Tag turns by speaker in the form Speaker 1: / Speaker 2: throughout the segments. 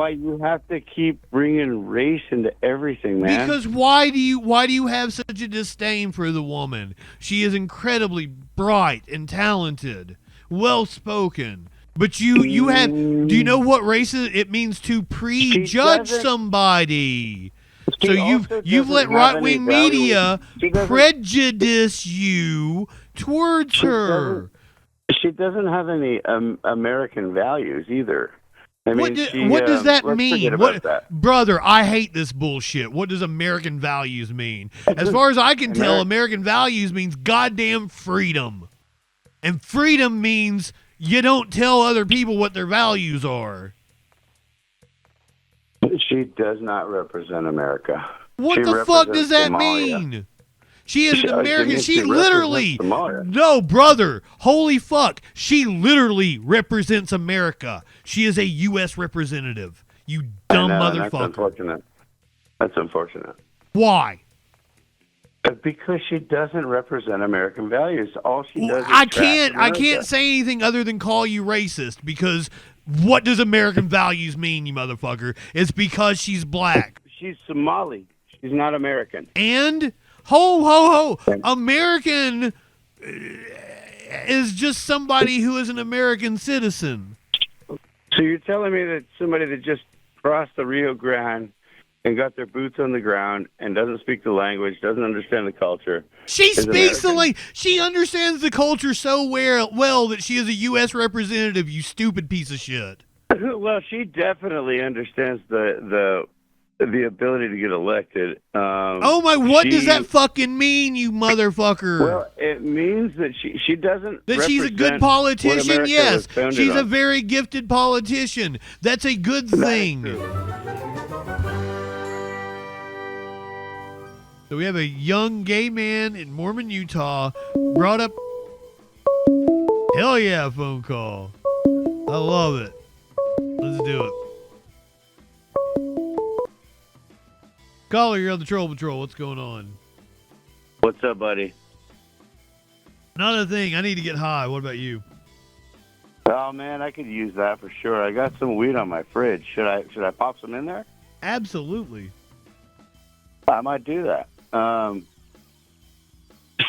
Speaker 1: why you have to keep bringing race into everything, man.
Speaker 2: Because why do you have such a disdain for the woman? She is incredibly bright and talented, well spoken. But you have, do you know what racist it means to prejudge somebody? So you've let right-wing media prejudice you towards her.
Speaker 1: She doesn't have any American values either. I mean,
Speaker 2: what does that mean?
Speaker 1: That.
Speaker 2: Brother, I hate this bullshit. What does American values mean? As far as I can tell, American values means goddamn freedom. And freedom means you don't tell other people what their values are.
Speaker 1: She does not represent America.
Speaker 2: What the fuck does that mean? She is an American. She literally, no, brother, holy fuck. She literally represents America. She is a U.S. representative. You dumb motherfucker.
Speaker 1: That's unfortunate. That's unfortunate.
Speaker 2: Why?
Speaker 1: Because she doesn't represent American values. All she does is
Speaker 2: I can't say anything other than call you racist, because what does American values mean, you motherfucker? It's because she's black.
Speaker 1: She's Somali. She's not American.
Speaker 2: And ho. American is just somebody who is an American citizen.
Speaker 1: So you're telling me that somebody that just crossed the Rio Grande and got their boots on the ground and doesn't speak the language, doesn't understand the culture.
Speaker 2: She speaks the language. She understands the culture so well that she is a U.S. representative, you stupid piece of shit.
Speaker 1: Well, she definitely understands the ability to get elected.
Speaker 2: What does that fucking mean, you mother-fucker?
Speaker 1: Well, it means that she doesn't.
Speaker 2: That she's a good politician. Yes, she's a very gifted politician. That's a good thing. So we have a young gay man in Mormon, Utah, brought up. Hell yeah, phone call. I love it. Let's do it. Caller, you're on the Troll Patrol. What's going on?
Speaker 1: What's up, buddy?
Speaker 2: Not a thing. I need to get high. What about you?
Speaker 1: Oh man, I could use that for sure. I got some weed on my fridge. Should I pop some in there?
Speaker 2: Absolutely.
Speaker 1: I might do that.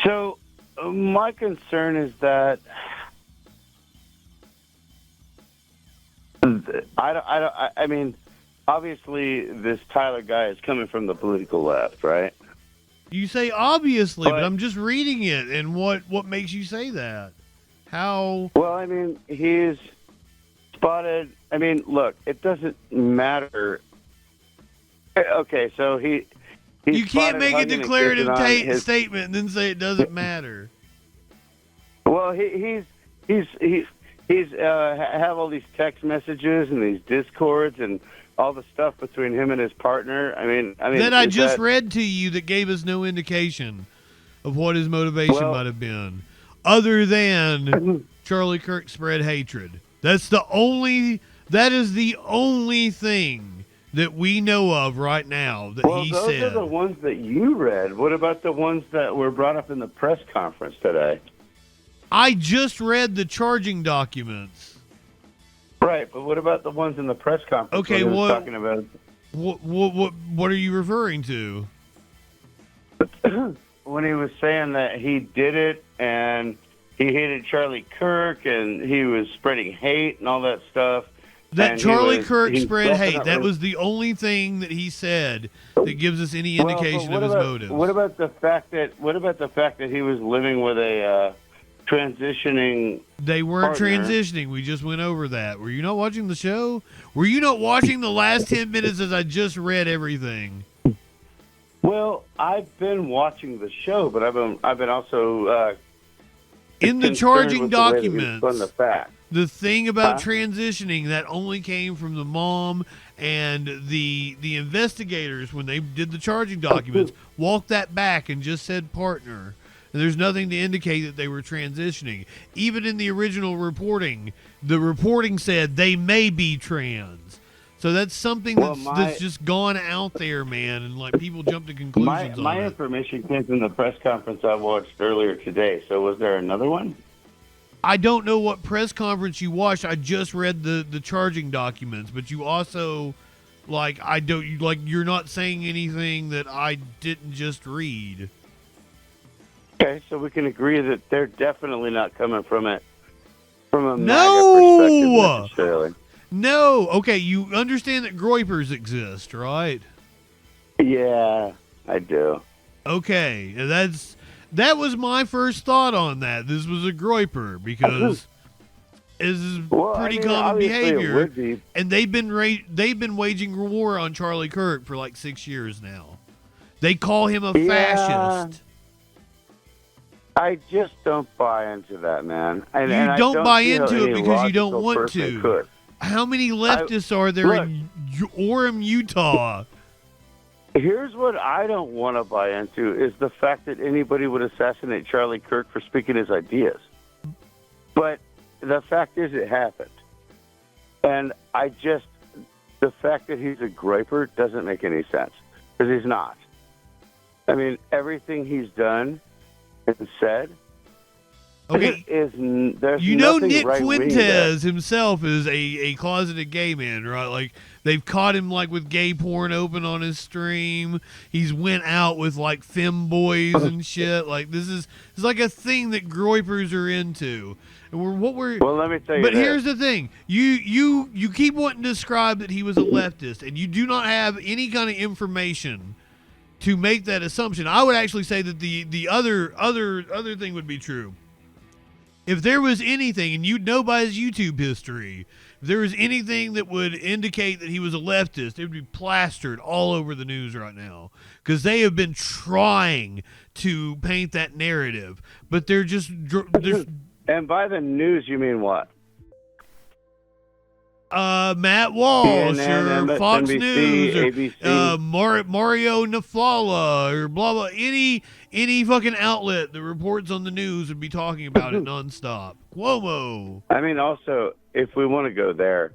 Speaker 1: So my concern is that I mean, obviously this Tyler guy is coming from the political left, right?
Speaker 2: You say obviously, but I'm just reading it, and what makes you say that? How?
Speaker 1: Well, I mean, he's spotted. I mean, look, it doesn't matter. Okay, so
Speaker 2: you can't make a declarative statement and then say it doesn't matter.
Speaker 1: Well, he's have all these text messages and these discords and all the stuff between him and his partner. I mean
Speaker 2: that I just read to you that gave us no indication of what his motivation might have been, other than Charlie Kirk spread hatred. That is the only thing that we know of right now that he said. Well, those are
Speaker 1: the ones that you read. What about the ones that were brought up in the press conference today?
Speaker 2: I just read the charging documents.
Speaker 1: Right, but what about the ones in the press conference?
Speaker 2: Okay, talking about what are you referring to?
Speaker 1: When he was saying that he did it and he hated Charlie Kirk and he was spreading hate and all that stuff.
Speaker 2: That Charlie Kirk spread hate. That was the only thing that he said that gives us any indication of his motives.
Speaker 1: What about the fact that he was living with a transitioning?
Speaker 2: They weren't transitioning. We just went over that. Were you not watching the show? Were you not watching the last 10 minutes as I just read everything?
Speaker 1: Well, I've been watching the show, but I've been also
Speaker 2: in the charging documents.
Speaker 1: The fact.
Speaker 2: The thing about transitioning, that only came from the mom and the investigators when they did the charging documents, walked that back and just said partner. And there's nothing to indicate that they were transitioning. Even in the original reporting, the reporting said they may be trans. So that's something that's just gone out there, man, and like people jump to conclusions on it.
Speaker 1: My information came from the press conference I watched earlier today. So was there another one?
Speaker 2: I don't know what press conference you watched. I just read the charging documents, but you also, like, you're not saying anything that I didn't just read.
Speaker 1: Okay, so we can agree that they're definitely not coming from a MAGA perspective necessarily.
Speaker 2: No. Okay, you understand that groypers exist, right?
Speaker 1: Yeah, I do.
Speaker 2: Okay, that was my first thought on that. This was a groyper because this is pretty common behavior, and they've been waging war on Charlie Kirk for like 6 years now. They call him a fascist.
Speaker 1: I just don't buy into that, man.
Speaker 2: And you don't buy into it because you don't want to. How many leftists are there in Orem, Utah?
Speaker 1: Here's what I don't want to buy into is the fact that anybody would assassinate Charlie Kirk for speaking his ideas. But the fact is it happened. And the fact that he's a groyper doesn't make any sense. Because he's not. I mean, everything he's done and said.
Speaker 2: Okay, Nick Fuentes himself is a closeted gay man, right? Like, they've caught him like with gay porn open on his stream. He's went out with like femboys and shit. Like, it's like a thing that groypers are into. And well,
Speaker 1: let me tell you.
Speaker 2: But here's the thing: you keep wanting to describe that he was a leftist, and you do not have any kind of information to make that assumption. I would actually say that the other thing would be true. If there was anything, and you'd know by his YouTube history, if there was anything that would indicate that he was a leftist, it would be plastered all over the news right now. Because they have been trying to paint that narrative. But they're just...
Speaker 1: And by the news, you mean what?
Speaker 2: Matt Walsh or Fox News or Mario Nafala or blah blah, any fucking outlet that reports on the news would be talking about it nonstop. Cuomo.
Speaker 1: I mean, also, if we want to go there,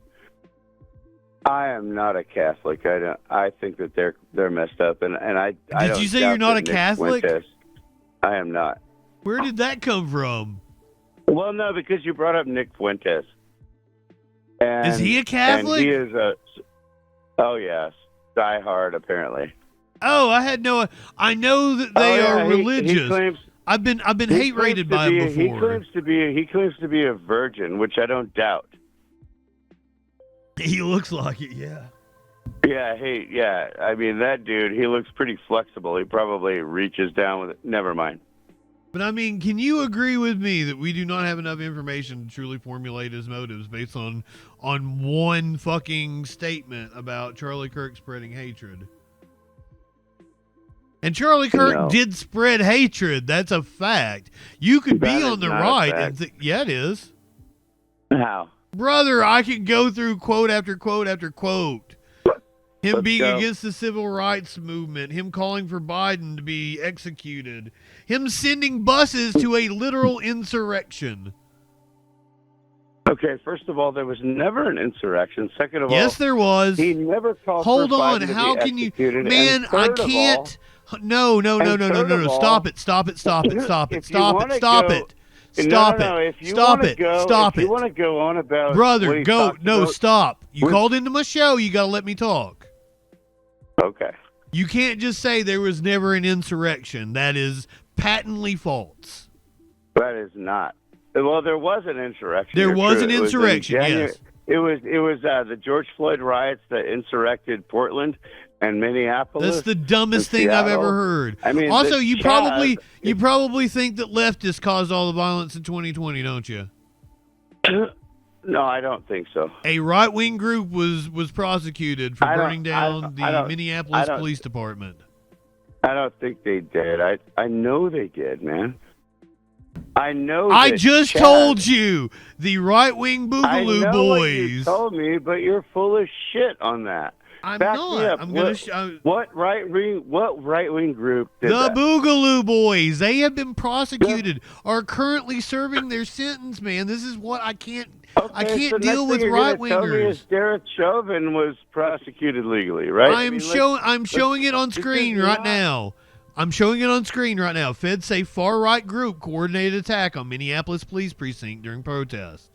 Speaker 1: I am not a Catholic. I think that they're messed up, and I.
Speaker 2: Did you say you're not a Catholic?
Speaker 1: I am not.
Speaker 2: Where did that come from?
Speaker 1: Well, no, because you brought up Nick Fuentes. And,
Speaker 2: is he a Catholic?
Speaker 1: And he is oh yes, diehard apparently.
Speaker 2: Oh, I know that they are religious. He claims, I've been hate rated by him before.
Speaker 1: He claims to be a virgin, which I don't doubt.
Speaker 2: He looks like it, yeah.
Speaker 1: Yeah. I mean, that dude, he looks pretty flexible. He probably reaches down with it. Never mind.
Speaker 2: But, I mean, can you agree with me that we do not have enough information to truly formulate his motives based on one fucking statement about Charlie Kirk spreading hatred? And Charlie Kirk did spread hatred. That's a fact. You could be on the right and think, yeah, it is.
Speaker 1: How?
Speaker 2: Brother, I could go through quote after quote after quote. Him being against the civil rights movement, him calling for Biden to be executed, him sending buses to a literal insurrection.
Speaker 1: Okay, first of all, there was never an insurrection. Second of all,
Speaker 2: yes, there was.
Speaker 1: He never called
Speaker 2: Hold
Speaker 1: for
Speaker 2: on,
Speaker 1: Biden to
Speaker 2: how
Speaker 1: be
Speaker 2: can you?
Speaker 1: executed.
Speaker 2: Man, I can't. No. Stop it. Stop it. Stop it. Stop it. Stop it. Stop it. Stop it. Stop it. Stop it.
Speaker 1: If you want to go on about
Speaker 2: brother, go. No, stop. You called into my show. You got to let me talk.
Speaker 1: Okay.
Speaker 2: You can't just say there was never an insurrection. That is patently false.
Speaker 1: That is not. Well, there was an insurrection.
Speaker 2: There was an insurrection, yes.
Speaker 1: It was the George Floyd riots that insurrected Portland and Minneapolis.
Speaker 2: That's the dumbest thing I've ever heard. I mean, also, you probably think that leftists caused all the violence in 2020, don't you?
Speaker 1: No, I don't think so.
Speaker 2: A right-wing group was prosecuted for burning down the Minneapolis Police Department.
Speaker 1: I don't think they did. I know they did, man. I know.
Speaker 2: I just told you the right-wing Boogaloo boys.
Speaker 1: What you told me, but you're full of shit on that.
Speaker 2: I'm
Speaker 1: Back
Speaker 2: not.
Speaker 1: Me up.
Speaker 2: I'm gonna.
Speaker 1: What right-wing group did
Speaker 2: the
Speaker 1: that?
Speaker 2: Boogaloo boys? They have been prosecuted. Are currently serving their sentence. Man, this is what I can't.
Speaker 1: Okay,
Speaker 2: I can't
Speaker 1: so
Speaker 2: deal with right-wingers.
Speaker 1: Derek Chauvin was prosecuted legally, right?
Speaker 2: I'm showing it on screen right now. I'm showing it on screen right now. Feds say far-right group coordinated attack on Minneapolis police precinct during protest.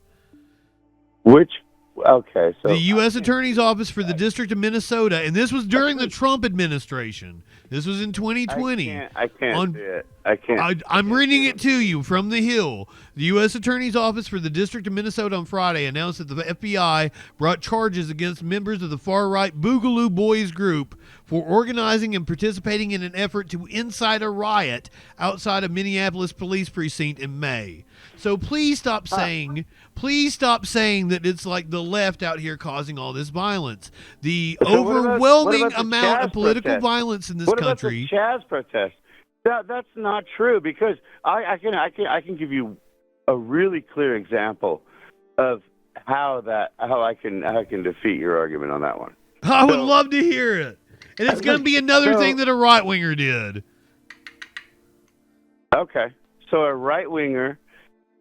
Speaker 1: Okay, so
Speaker 2: the U.S. Attorney's Office for the District of Minnesota, and this was during the Trump administration. This was in 2020.
Speaker 1: I can't see it. I can't.
Speaker 2: I'm reading it to you from the Hill. The U.S. Attorney's Office for the District of Minnesota on Friday announced that the FBI brought charges against members of the far-right Boogaloo Boys group for organizing and participating in an effort to incite a riot outside of Minneapolis police precinct in May. So please stop saying that it's like the left out here causing all this violence. The overwhelming amount of political violence in this country.
Speaker 1: What about the Chaz protest? That's not true, because I can give you a really clear example of how I can defeat your argument on that one.
Speaker 2: I would love to hear it. And it's going to be another thing that a right-winger did.
Speaker 1: Okay. So a right-winger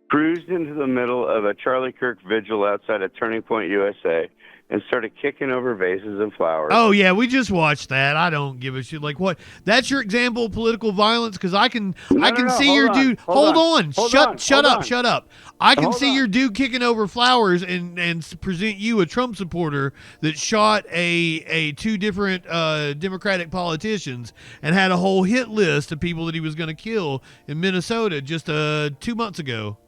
Speaker 1: cruised into the middle of a Charlie Kirk vigil outside of Turning Point, USA, and started kicking over vases and flowers.
Speaker 2: Oh, yeah, we just watched that. I don't give a shit. Like, what? That's your example of political violence? Because I can see your dude. Hold on. Shut up. I can see your dude kicking over flowers and present you a Trump supporter that shot two different Democratic politicians and had a whole hit list of people that he was going to kill in Minnesota just 2 months ago.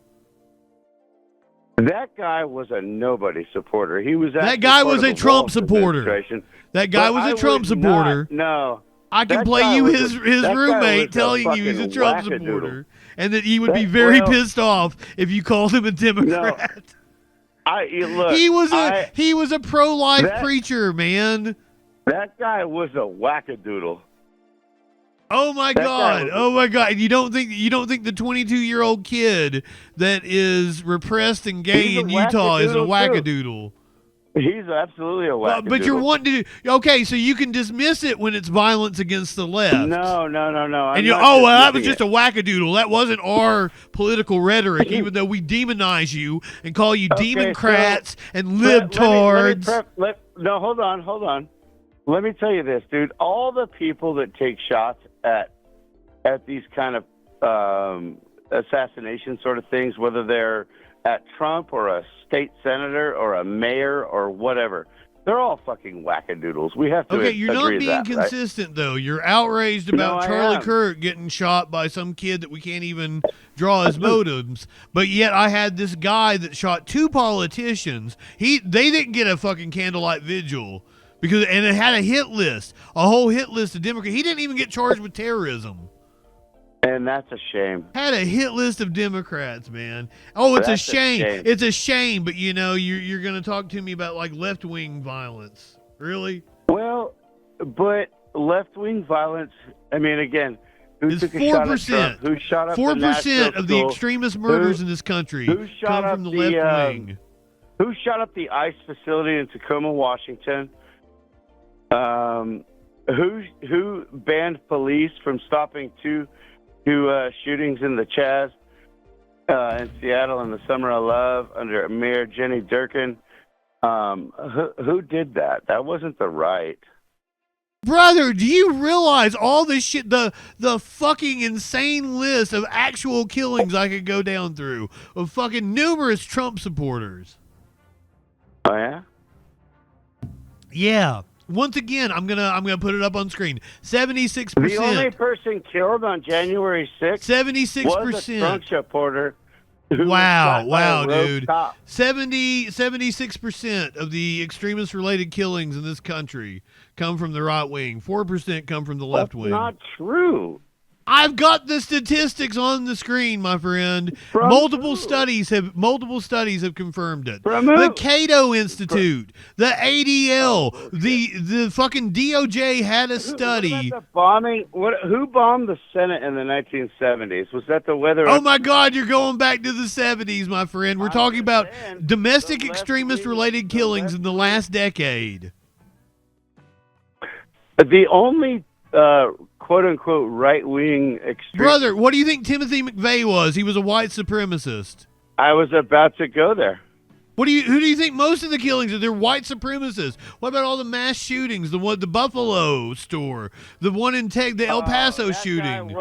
Speaker 1: That guy was a nobody supporter. He was
Speaker 2: that guy was a Trump supporter. That guy was a Trump supporter.
Speaker 1: No.
Speaker 2: I can play you his roommate telling you he's a Trump supporter, and that he would be very pissed off if you called him a Democrat.
Speaker 1: No.
Speaker 2: He was a pro-life preacher, man.
Speaker 1: That guy was a wackadoodle.
Speaker 2: Oh my God! You don't think the 22-year-old kid that is repressed and gay in Utah is a wackadoodle?
Speaker 1: He's absolutely a wackadoodle.
Speaker 2: But you're wanting to okay, so you can dismiss it when it's violence against the left.
Speaker 1: No.
Speaker 2: And that was just a wackadoodle. That wasn't our political rhetoric, even though we demonize you and call you democrats and libtards.
Speaker 1: No, hold on. Let me tell you this, dude. All the people that take shots at these kind of assassination sort of things, whether they're at Trump or a state senator or a mayor or whatever, they're all fucking wackadoodles. We have to agree
Speaker 2: you're not being
Speaker 1: that,
Speaker 2: consistent,
Speaker 1: right?
Speaker 2: though. You're outraged about Charlie Kirk getting shot by some kid that we can't even draw his motives. But yet I had this guy that shot two politicians. They didn't get a fucking candlelight vigil. And it had a hit list, a whole hit list of Democrats. He didn't even get charged with terrorism.
Speaker 1: And that's a shame.
Speaker 2: Had a hit list of Democrats, man. Oh, it's a shame. It's a shame, but you're going to talk to me about like left-wing violence. Really?
Speaker 1: Well, but left-wing violence, I mean, again, who took a shot at Trump? Who shot up
Speaker 2: 4% of the extremist murders in this country come from the left wing.
Speaker 1: Who shot up the ICE facility in Tacoma, Washington? Who banned police from stopping two shootings in the Chaz in Seattle in the Summer of Love under Mayor Jenny Durkin? Who did that? That wasn't the right.
Speaker 2: Brother, do you realize all this shit, the fucking insane list of actual killings I could go down through of fucking numerous Trump supporters?
Speaker 1: Oh yeah?
Speaker 2: Yeah. Once again, I'm gonna put it up on screen. 76%.
Speaker 1: The only person killed on January 6th
Speaker 2: 76%
Speaker 1: was a Trump supporter.
Speaker 2: Wow, dude. 76% of the extremist-related killings in this country come from the right wing. 4% come from the left wing.
Speaker 1: That's not true.
Speaker 2: I've got the statistics on the screen, my friend. Multiple studies have confirmed it. The Cato Institute, the ADL, the fucking DOJ had a study.
Speaker 1: What about the bombing? Who bombed the Senate in the 1970s? Was that the weather?
Speaker 2: Oh my God, you're going back to the 70s, my friend. We're talking about domestic extremist-related killings in the last decade.
Speaker 1: The only quote-unquote right-wing extreme.
Speaker 2: Brother, what do you think Timothy McVeigh was? He was a white supremacist.
Speaker 1: I was about to go there.
Speaker 2: Who do you think most of the killings are? They're white supremacists. What about all the mass shootings? The Buffalo store, the one in the El Paso shooting.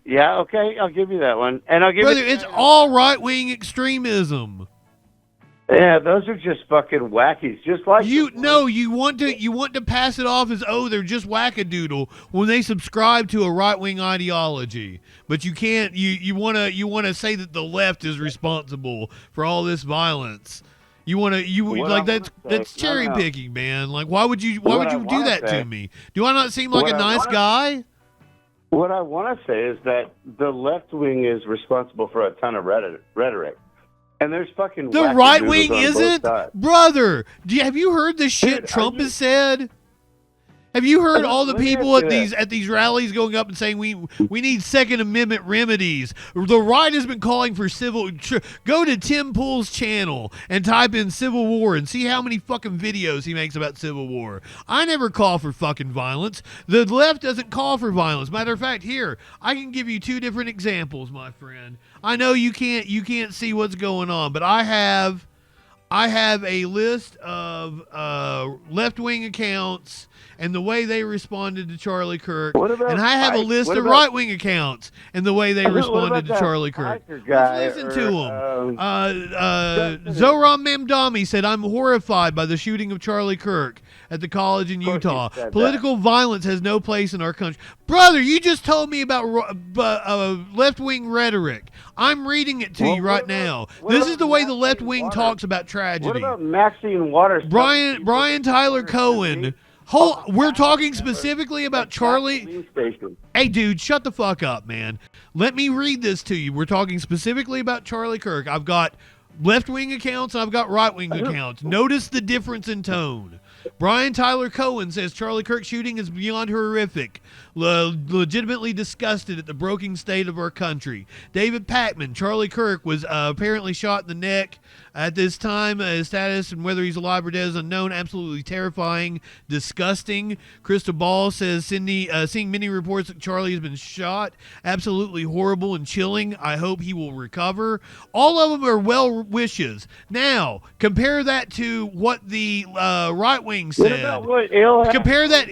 Speaker 1: Yeah, okay, I'll give you that one. And I'll give
Speaker 2: Brother, it's all right-wing extremism.
Speaker 1: Yeah, those are just fucking wackies. Just like
Speaker 2: you want to pass it off as, oh, they're just wackadoodle when they subscribe to a right-wing ideology. But you can't. You want to say that the left is responsible for all this violence. That's cherry picking, man. Like, why would you do that to me? Do I not seem like a nice guy?
Speaker 1: What I want to say is that the left wing is responsible for a ton of rhetoric. And there's fucking
Speaker 2: the right wing isn't, brother. Have you heard the shit Trump has said? Have you heard all the people at these rallies going up and saying we need Second Amendment remedies? The right has been calling for go to Tim Pool's channel and type in Civil War and see how many fucking videos he makes about Civil War. I never call for fucking violence. The left doesn't call for violence. Matter of fact, here, I can give you two different examples, my friend. I know you can't see what's going on, but I have a list of left-wing accounts and the way they responded to Charlie Kirk. And I have a list of right-wing accounts and the way they responded to Charlie Kirk. Let's listen to them. Zoran Mamdani said, I'm horrified by the shooting of Charlie Kirk at the college in Utah. Political violence has no place in our country. Brother, you just told me about left-wing rhetoric. I'm reading it to you right now. This is the way the left wing talks about tragedy.
Speaker 1: What about Maxine Waters?
Speaker 2: Brian Tyler Cohen. We're talking specifically about Charlie. Hey, dude, shut the fuck up, man. Let me read this to you. We're talking specifically about Charlie Kirk. I've got left-wing accounts and I've got right-wing accounts. Notice the difference in tone. Brian Tyler Cohen says Charlie Kirk shooting is beyond horrific. Legitimately disgusted at the broken state of our country. David Packman, Charlie Kirk was apparently shot in the neck. At this time, his status and whether he's alive or dead is unknown. Absolutely terrifying, disgusting. Crystal Ball says seeing many reports that Charlie has been shot. Absolutely horrible and chilling. I hope he will recover. All of them are well wishes. Now, compare that to what the right wing said. Compare that.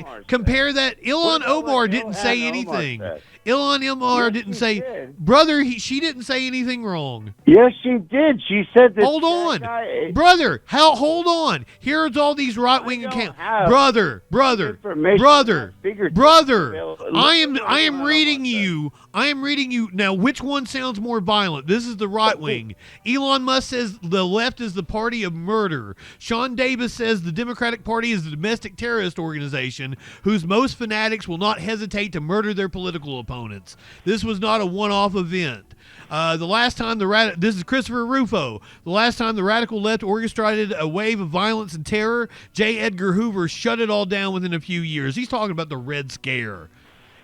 Speaker 2: Ilhan Omar didn't say anything. Ilhan Omar didn't say, brother, she didn't say anything wrong.
Speaker 1: Yes, she did. She said that.
Speaker 2: Hold on. Brother, hold on. Here's all these right-wing accounts. Brother. I am reading you. Now, which one sounds more violent? This is the right wing. Elon Musk says the left is the party of murder. Sean Davis says the Democratic Party is a domestic terrorist organization whose most fanatics will not hesitate to murder their political opponents. This was not a one-off event. The last time this is Christopher Rufo. The last time the radical left orchestrated a wave of violence and terror, J. Edgar Hoover shut it all down within a few years. He's talking about the Red Scare.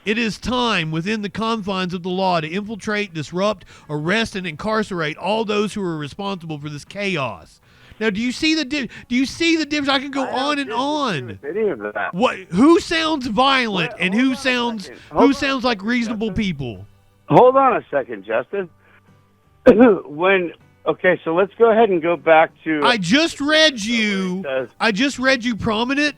Speaker 2: It is time within the confines of the law to infiltrate, disrupt, arrest, and incarcerate all those who are responsible for this chaos. Now, do you see the difference? I can go on and on. Who sounds violent and who sounds like reasonable people?
Speaker 1: Hold on a second, Justin. Okay, so let's go ahead and go back to.
Speaker 2: I just read you prominent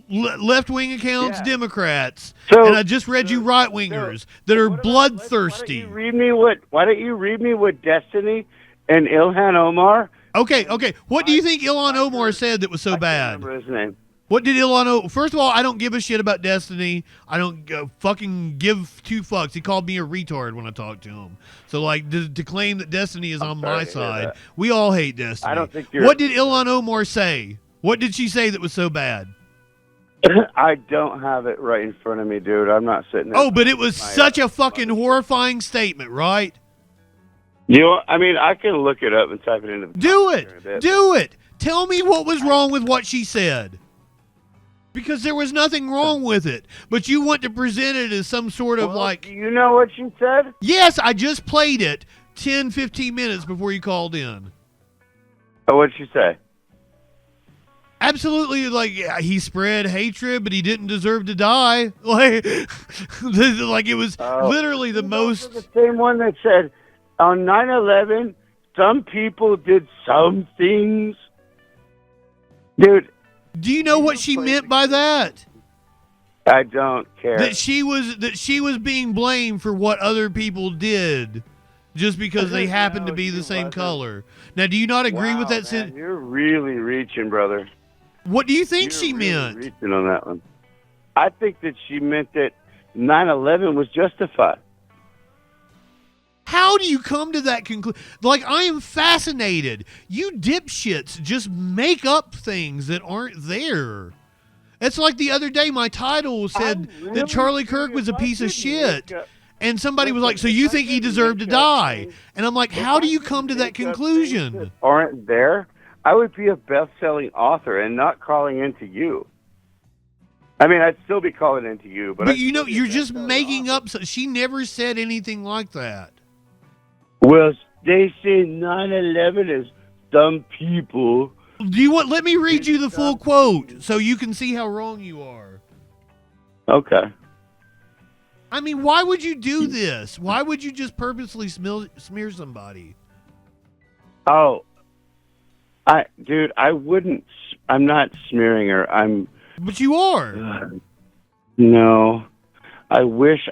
Speaker 2: left-wing accounts, Democrats, and I just read you right-wingers that are bloodthirsty.
Speaker 1: Why don't you read me what Destiny and Ilhan Omar?
Speaker 2: Okay. What do you think Ilhan Omar said that was so bad?
Speaker 1: I can't remember his name.
Speaker 2: What did Ilhan Omar? First of all, I don't give a shit about Destiny. I don't fucking give two fucks. He called me a retard when I talked to him. So, like, to claim that Destiny is on my side, we all hate Destiny.
Speaker 1: I don't think
Speaker 2: What did Ilhan Omar say? What did she say that was so bad?
Speaker 1: I don't have it right in front of me, dude. I'm not sitting there.
Speaker 2: Oh, but it was such a fucking horrifying statement, right?
Speaker 1: I can look it up and type it into the
Speaker 2: Do it. Tell me what was wrong with what she said. Because there was nothing wrong with it. But you want to present it as some sort of like...
Speaker 1: Do you know what she said?
Speaker 2: Yes, I just played it 10, 15 minutes before you called in.
Speaker 1: Oh, what'd she say?
Speaker 2: Absolutely, like, he spread hatred, but he didn't deserve to die. Like it was literally the most...
Speaker 1: The same one that said, on 9/11, some people did some things. Dude.
Speaker 2: Do you know what she meant by that?
Speaker 1: I don't care.
Speaker 2: That she was being blamed for what other people did just because they happened to be the same color. Now, do you not agree with that?
Speaker 1: Man, you're really reaching, brother.
Speaker 2: What do you think
Speaker 1: you're
Speaker 2: she
Speaker 1: really
Speaker 2: meant?
Speaker 1: Reaching on that one. I think that she meant that 9/11 was justified.
Speaker 2: How do you come to that conclusion? Like, I am fascinated. You dipshits just make up things that aren't there. It's like the other day my title said that Charlie Kirk was a piece of shit. And somebody was like, so you think he deserved to die? And I'm like, how do you come to that conclusion?
Speaker 1: Aren't there? I would be a best-selling author and not calling into you. I mean, I'd still be calling into you. But
Speaker 2: you know, you're just making up. She never said anything like that.
Speaker 1: Well, they say 9/11 is some people.
Speaker 2: Do you want? Let me read you the full quote so you can see how wrong you are.
Speaker 1: Okay.
Speaker 2: I mean, why would you do this? Why would you just purposely smear somebody?
Speaker 1: Oh, dude, I wouldn't. I'm not smearing her.
Speaker 2: But you are.
Speaker 1: No, I wish.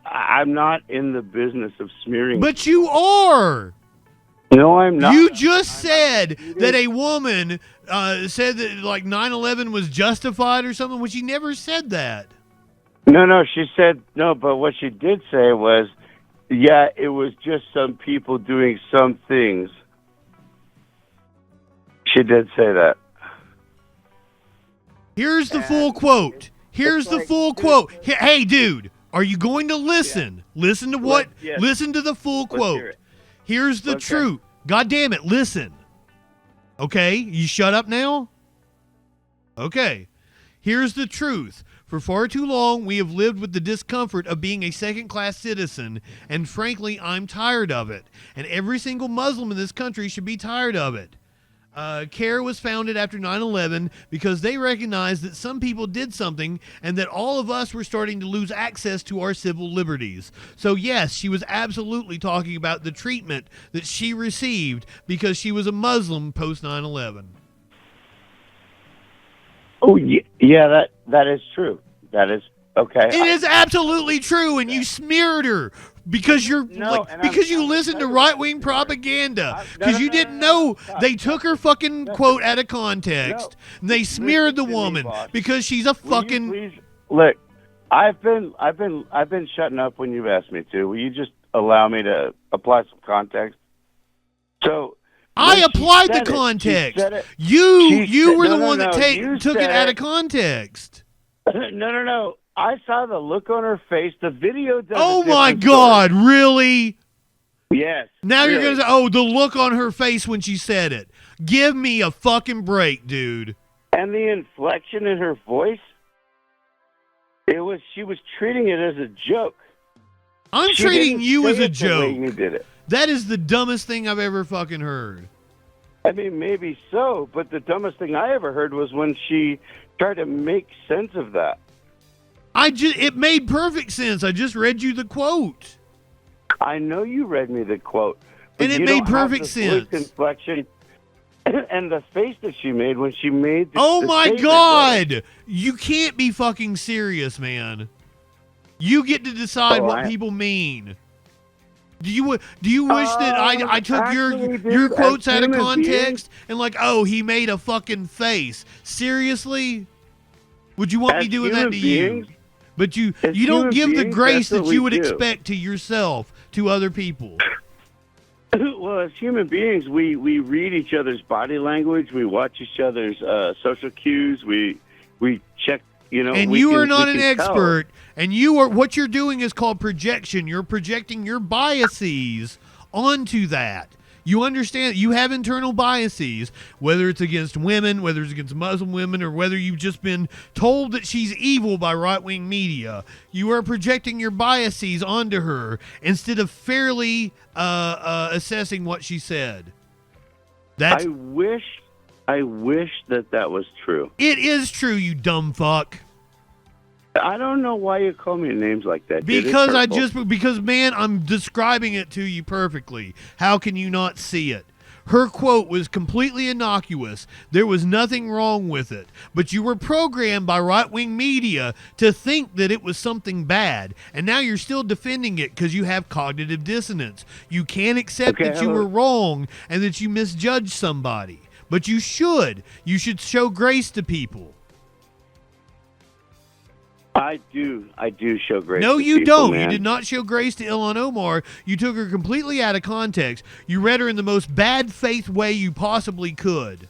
Speaker 1: I'm not in the business of smearing.
Speaker 2: But you are.
Speaker 1: No, I'm not.
Speaker 2: You just said that a woman said that like 9/11 was justified or something, when she never said that.
Speaker 1: No, she said no. But what she did say was, yeah, it was just some people doing some things. She did say that.
Speaker 2: Here's the full quote. Here's the full quote. Hey, dude. Are you going to listen? Yeah. Listen to what? Yes. Listen to the full quote. Here's the truth. God damn it, listen. Okay, you shut up now? Okay. Here's the truth. For far too long, we have lived with the discomfort of being a second-class citizen, and frankly, I'm tired of it. And every single Muslim in this country should be tired of it. CARE was founded after 9/11 because they recognized that some people did something and that all of us were starting to lose access to our civil liberties. So yes, she was absolutely talking about the treatment that she received because she was a Muslim post 9/11.
Speaker 1: Oh, yeah, that is true. That is okay.
Speaker 2: It is absolutely true, and you smeared her. Because you listen to right-wing propaganda. Because you didn't know they took her fucking quote out of context. And they smeared the woman because she's a fucking.
Speaker 1: Please, look, I've been shutting up when you've asked me to. Will you just allow me to apply some context? So
Speaker 2: I applied the context. You were the one that took it out of context.
Speaker 1: No. I saw the look on her face. The video does.
Speaker 2: Oh my God!
Speaker 1: Story.
Speaker 2: Really?
Speaker 1: Yes.
Speaker 2: Now
Speaker 1: really.
Speaker 2: You're gonna say, "Oh, the look on her face when she said it." Give me a fucking break, dude.
Speaker 1: And the inflection in her voice. She was treating it as a joke.
Speaker 2: I'm treating you as a joke.
Speaker 1: The way you did it.
Speaker 2: That is the dumbest thing I've ever fucking heard.
Speaker 1: I mean, maybe so, but the dumbest thing I ever heard was when she tried to make sense of that.
Speaker 2: It made perfect sense. I just read you the quote.
Speaker 1: I know you read me the quote.
Speaker 2: And it made perfect sense.
Speaker 1: Inflection and the face that she made when she made the
Speaker 2: Oh my God! You can't be fucking serious, man. You get to decide what people mean. Do you wish that I took your quotes out of context and like, oh, he made a fucking face? Seriously? Would you want me doing that to you? But you don't give the grace that you would expect to yourself to other people.
Speaker 1: Well, as human beings, we read each other's body language. We watch each other's social cues. We check,
Speaker 2: And you are not an expert. And what you're doing is called projection. You're projecting your biases onto that. You understand, you have internal biases, whether it's against women, whether it's against Muslim women, or whether you've just been told that she's evil by right-wing media. You are projecting your biases onto her instead of fairly assessing what she said.
Speaker 1: I wish that was true.
Speaker 2: It is true, you dumb fuck.
Speaker 1: I don't know why you call me names like that. Dude.
Speaker 2: Because man, I'm describing it to you perfectly. How can you not see it? Her quote was completely innocuous. There was nothing wrong with it. But you were programmed by right-wing media to think that it was something bad. And now you're still defending it because you have cognitive dissonance. You can't accept that you were wrong and that you misjudged somebody. But you should. You should show grace to people.
Speaker 1: I do show grace.
Speaker 2: No,
Speaker 1: to
Speaker 2: you
Speaker 1: people,
Speaker 2: don't.
Speaker 1: Man.
Speaker 2: You did not show grace to Ilhan Omar. You took her completely out of context. You read her in the most bad faith way you possibly could.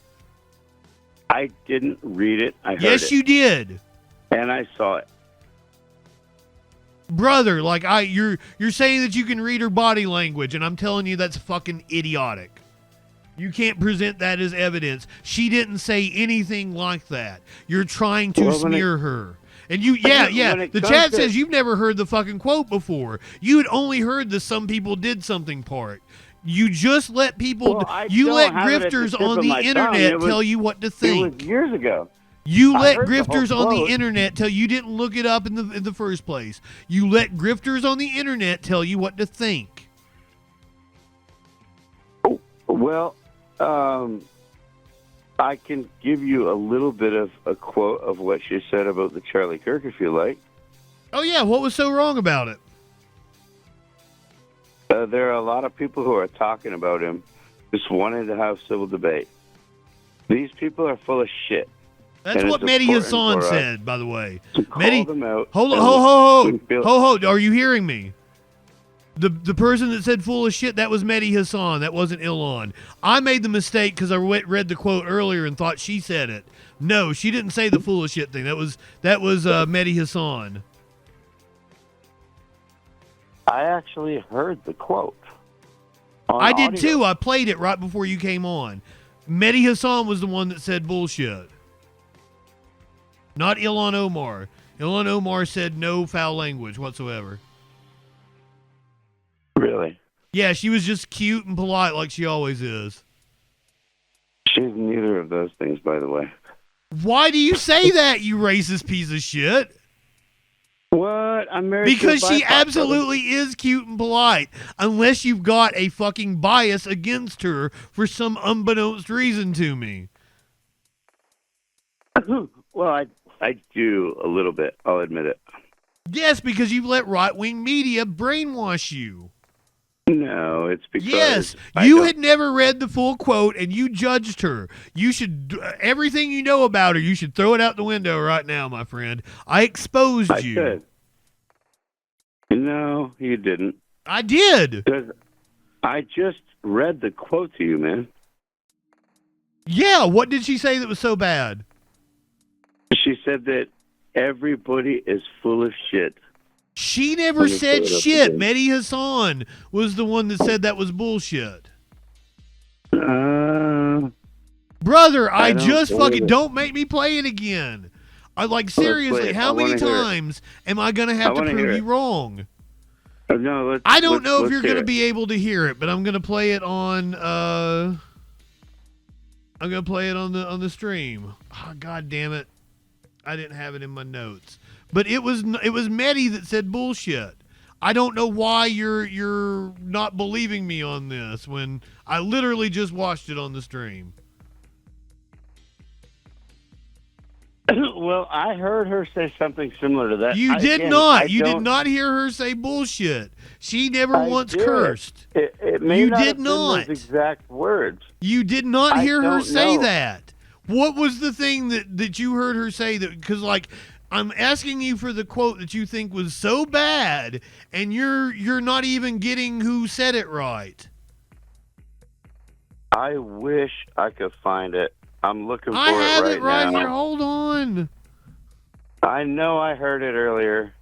Speaker 1: I didn't read it. I heard it.
Speaker 2: Yes, you did.
Speaker 1: And I saw it.
Speaker 2: Brother, you're saying that you can read her body language, and I'm telling you that's fucking idiotic. You can't present that as evidence. She didn't say anything like that. You're trying to smear her. And the chat says you've never heard the fucking quote before. You had only heard the some people did something part. You just let people, grifters on the internet tell you what to think.
Speaker 1: It was years ago.
Speaker 2: You let grifters on the internet tell you didn't look it up in the first place. You let grifters on the internet tell you what to think.
Speaker 1: Oh, well, I can give you a little bit of a quote of what she said about the Charlie Kirk, if you like.
Speaker 2: Oh, yeah. What was so wrong about it?
Speaker 1: There are a lot of people who are talking about him, just wanting to have civil debate. These people are full of shit.
Speaker 2: That's what Mehdi Hassan said, by the way.
Speaker 1: Mehdi, them out.
Speaker 2: Hold. Are you hearing me? The person that said full of shit, that was Mehdi Hassan. That wasn't Ilhan. I made the mistake because I read the quote earlier and thought she said it. No, she didn't say the full of shit thing. That was Mehdi Hassan.
Speaker 1: I actually heard the quote.
Speaker 2: I did too. I played it right before you came on. Mehdi Hassan was the one that said bullshit. Not Ilhan Omar. Ilhan Omar said no foul language whatsoever.
Speaker 1: Really?
Speaker 2: Yeah, she was just cute and polite like she always is.
Speaker 1: She's neither of those things, by the way.
Speaker 2: Why do you say that, you racist piece of shit?
Speaker 1: What? I'm married
Speaker 2: because
Speaker 1: to a
Speaker 2: she absolutely is cute and polite, unless you've got a fucking bias against her for some unbeknownst reason to me.
Speaker 1: Well, I do a little bit. I'll admit it.
Speaker 2: Yes, because you've let right-wing media brainwash you.
Speaker 1: No, it's because...
Speaker 2: Yes, you had never read the full quote, and you judged her. You should... Everything you know about her, you should throw it out the window right now, my friend. I exposed you.
Speaker 1: I did. No, you didn't.
Speaker 2: I did.
Speaker 1: I just read the quote to you, man.
Speaker 2: Yeah, what did she say that was so bad?
Speaker 1: She said that everybody is full of shit.
Speaker 2: She never said shit. Mehdi Hassan was the one that said that was bullshit.
Speaker 1: Brother,
Speaker 2: I just fucking... Don't make me play it again. Seriously, how many times am I going to have to prove you wrong?
Speaker 1: No,
Speaker 2: I don't know if you're going to be able to hear it, but I'm going to play it on... I'm going to play it on the stream. Oh, God damn it. I didn't have it in my notes. But it was Mehdi that said bullshit. I don't know why you're not believing me on this when I literally just watched it on the stream.
Speaker 1: Well, I heard her say something similar to that.
Speaker 2: You did not. You did not hear her say bullshit. She never once cursed.
Speaker 1: It may
Speaker 2: you
Speaker 1: not
Speaker 2: did
Speaker 1: have
Speaker 2: not.
Speaker 1: been those exact words.
Speaker 2: You did not hear her say that. What was the thing that you heard her say? That because I'm asking you for the quote that you think was so bad, and you're not even getting who said it right.
Speaker 1: I wish I could find it. I'm looking for it
Speaker 2: right now. I have it right
Speaker 1: now.
Speaker 2: here. Hold on.
Speaker 1: I know I heard it earlier.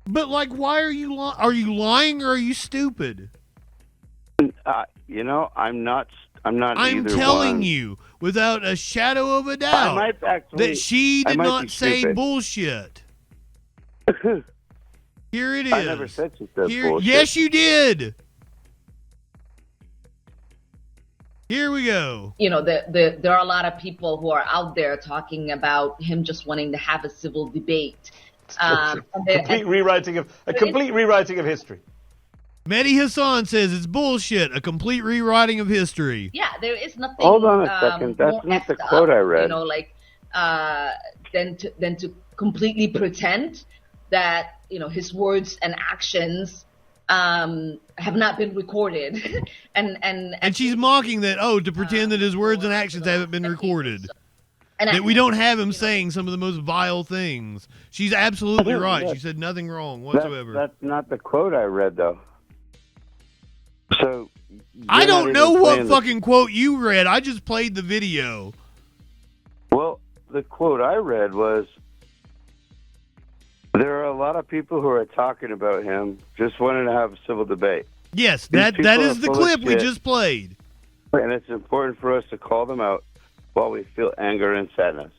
Speaker 2: But why are you lying? Are you lying or are you stupid?
Speaker 1: I'm not.
Speaker 2: I'm telling you, without a shadow of a doubt, that she did not say bullshit. Here it is.
Speaker 1: I never said she said bullshit.
Speaker 2: Yes, you did. Here we go.
Speaker 3: There are a lot of people who are out there talking about him just wanting to have a civil debate. Complete rewriting of history.
Speaker 2: Mehdi Hassan says it's bullshit. A complete rewriting of history.
Speaker 4: Yeah, there is nothing.
Speaker 1: Hold on a second. That's not the quote I read.
Speaker 4: Than to completely pretend that his words and actions have not been recorded, and
Speaker 2: she's mocking that. To pretend that his words and actions haven't been recorded. That we don't have him saying some of the most vile things. She's absolutely right. She said nothing wrong whatsoever.
Speaker 1: That's not the quote I read, though. So
Speaker 2: I don't know what fucking quote you read. I just played the video.
Speaker 1: Well, the quote I read was, there are a lot of people who are talking about him, just wanting to have a civil debate.
Speaker 2: Yes, that is the clip we just played.
Speaker 1: And it's important for us to call them out while we feel anger and sadness.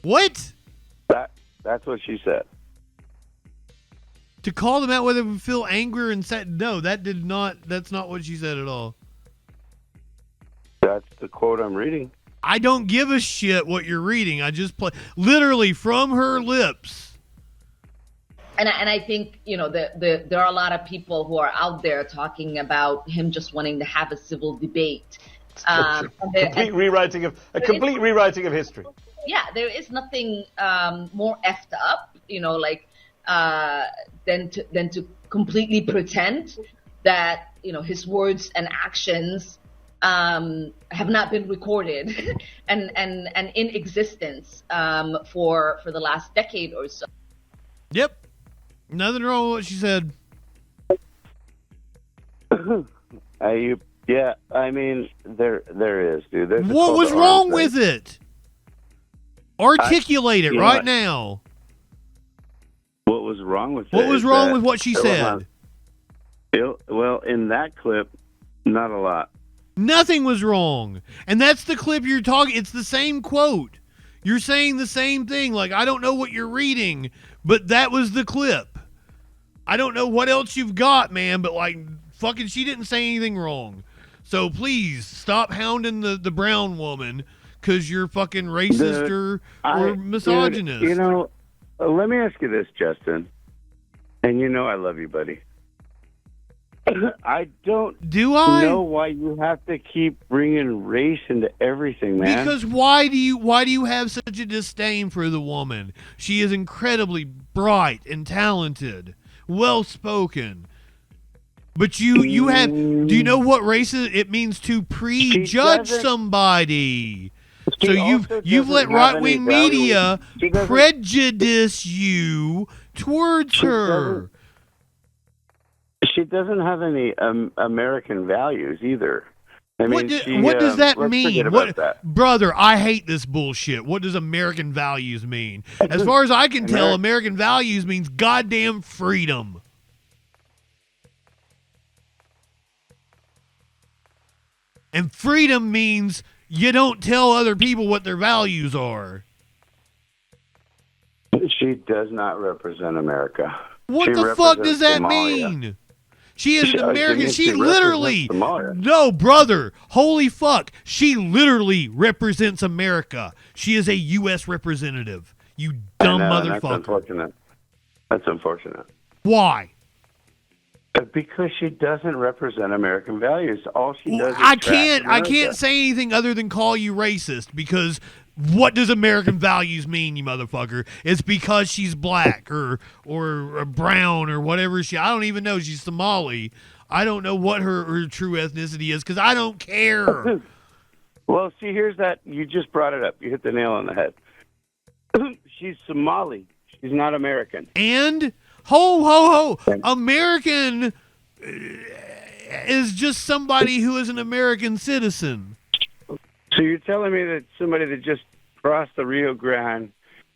Speaker 2: What?
Speaker 1: That's what she said.
Speaker 2: To call them out whether we feel anger and sad? No, that's not what she said at all.
Speaker 1: That's the quote I'm reading.
Speaker 2: I don't give a shit what you're reading. I just play literally from her lips.
Speaker 4: And I think there are a lot of people who are out there talking about him just wanting to have a civil debate.
Speaker 3: Complete rewriting of history.
Speaker 4: Yeah, there is nothing more effed up, than to completely pretend that his words and actions have not been recorded and in existence for the last decade or so.
Speaker 2: Yep, nothing wrong with what she said.
Speaker 1: Yeah, I mean there is, dude.
Speaker 2: What was wrong with it? Articulate it right now.
Speaker 1: What was wrong with it?
Speaker 2: What was wrong with what she said?
Speaker 1: Well, in that clip, not a lot.
Speaker 2: Nothing was wrong. And that's the clip you're talking. It's the same quote. You're saying the same thing. Like, I don't know what you're reading, but that was the clip. I don't know what else you've got, man, but fucking she didn't say anything wrong. So please stop hounding the brown woman because you're fucking racist or misogynist.
Speaker 1: Dude, let me ask you this, Justin. And I love you, buddy. I don't know why you have to keep bringing race into everything, man.
Speaker 2: Because why do you have such a disdain for the woman? She is incredibly bright and talented, well spoken. But do you know what race it means to prejudge somebody? So you've let right-wing media prejudice you towards her.
Speaker 1: She doesn't have any American values either. I mean,
Speaker 2: what does that
Speaker 1: let's
Speaker 2: mean?
Speaker 1: forget about that.
Speaker 2: Brother, I hate this bullshit. What does American values mean? As far as I can tell, American values means goddamn freedom. And freedom means you don't tell other people what their values are.
Speaker 1: She does not represent America.
Speaker 2: What the fuck does that mean? She is an American. She literally, no, brother, holy fuck. She literally represents America. She is a U.S. representative. You dumb motherfucker.
Speaker 1: That's unfortunate.
Speaker 2: Why?
Speaker 1: Because she doesn't represent American values. All she does is
Speaker 2: I can't say anything other than call you racist because what does American values mean, you motherfucker? It's because she's black or brown or whatever I don't even know. She's Somali. I don't know what her true ethnicity is because I don't care.
Speaker 1: Well, see, here's that. You just brought it up. You hit the nail on the head. She's Somali. She's not American.
Speaker 2: And ho. American is just somebody who is an American citizen.
Speaker 1: So you're telling me that somebody that just crossed the Rio Grande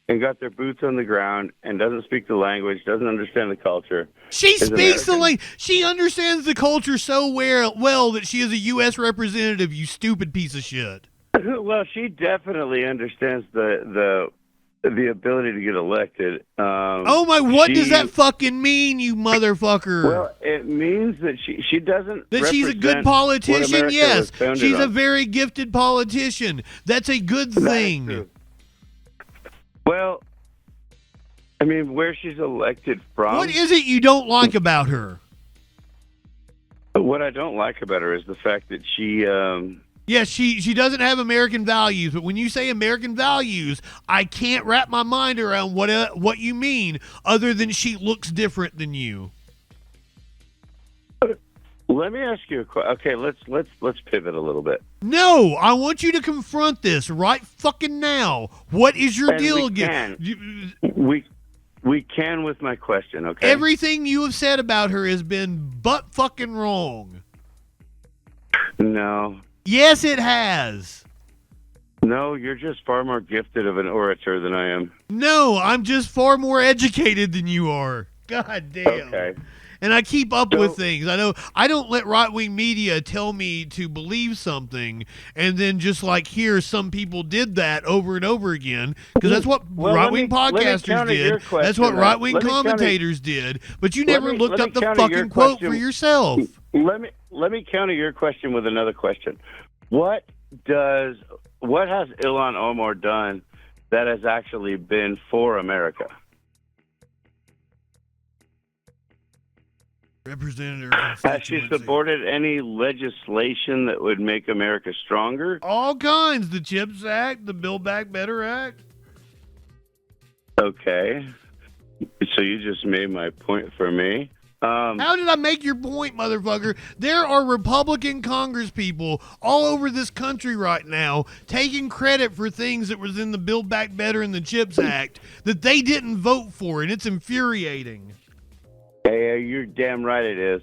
Speaker 1: and got their boots on the ground and doesn't speak the language, doesn't understand the culture.
Speaker 2: She speaks the language. She understands the culture so well that she is a U.S. representative, you stupid piece of shit.
Speaker 1: Well, she definitely understands the ability to get elected.
Speaker 2: What does that fucking mean, you motherfucker?
Speaker 1: Well, it means that she doesn't.
Speaker 2: That she's a good politician. Yes, she's a very gifted politician. That's a good thing.
Speaker 1: Well, I mean, where she's elected from.
Speaker 2: What is it you don't like about her?
Speaker 1: What I don't like about her is the fact that she.
Speaker 2: Yes, she doesn't have American values, but when you say American values, I can't wrap my mind around what you mean, other than she looks different than you.
Speaker 1: Let me ask you a question. Okay, let's pivot a little bit.
Speaker 2: No, I want you to confront this right fucking now. What is your deal again?
Speaker 1: We can with my question, okay?
Speaker 2: Everything you have said about her has been butt fucking wrong.
Speaker 1: No.
Speaker 2: Yes, it has.
Speaker 1: No, you're just far more gifted of an orator than I am.
Speaker 2: No, I'm just far more educated than you are. God damn.
Speaker 1: Okay.
Speaker 2: And I keep up with things. I know I don't let right-wing media tell me to believe something and then just like hear some people did that over and over again because that's what right-wing podcasters did. That's what right-wing commentators did. But you never looked up the fucking quote for yourself.
Speaker 1: Let me counter your question with another question. What has Ilhan Omar done that has actually been for America?
Speaker 2: Representative.
Speaker 1: Has she supported any legislation that would make America stronger?
Speaker 2: All kinds. The CHIPS Act, the Build Back Better Act.
Speaker 1: Okay. So you just made my point for me.
Speaker 2: How did I make your point, motherfucker? There are Republican congresspeople all over this country right now taking credit for things that was in the Build Back Better and the CHIPS Act that they didn't vote for, and it's infuriating.
Speaker 1: Yeah, you're damn right it is.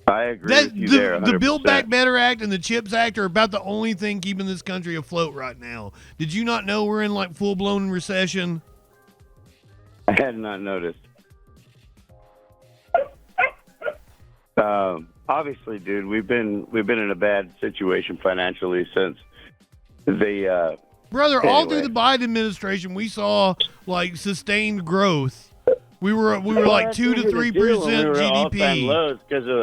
Speaker 1: I agree with you there, 100%.
Speaker 2: The Build Back Better Act and the CHIPS Act are about the only thing keeping this country afloat right now. Did you not know we're in like full-blown recession?
Speaker 1: I had not noticed. Obviously, dude, we've been in a bad situation financially since the
Speaker 2: brother. Anyway. All through the Biden administration, we saw like sustained growth. We were like 2 to 3% GDP.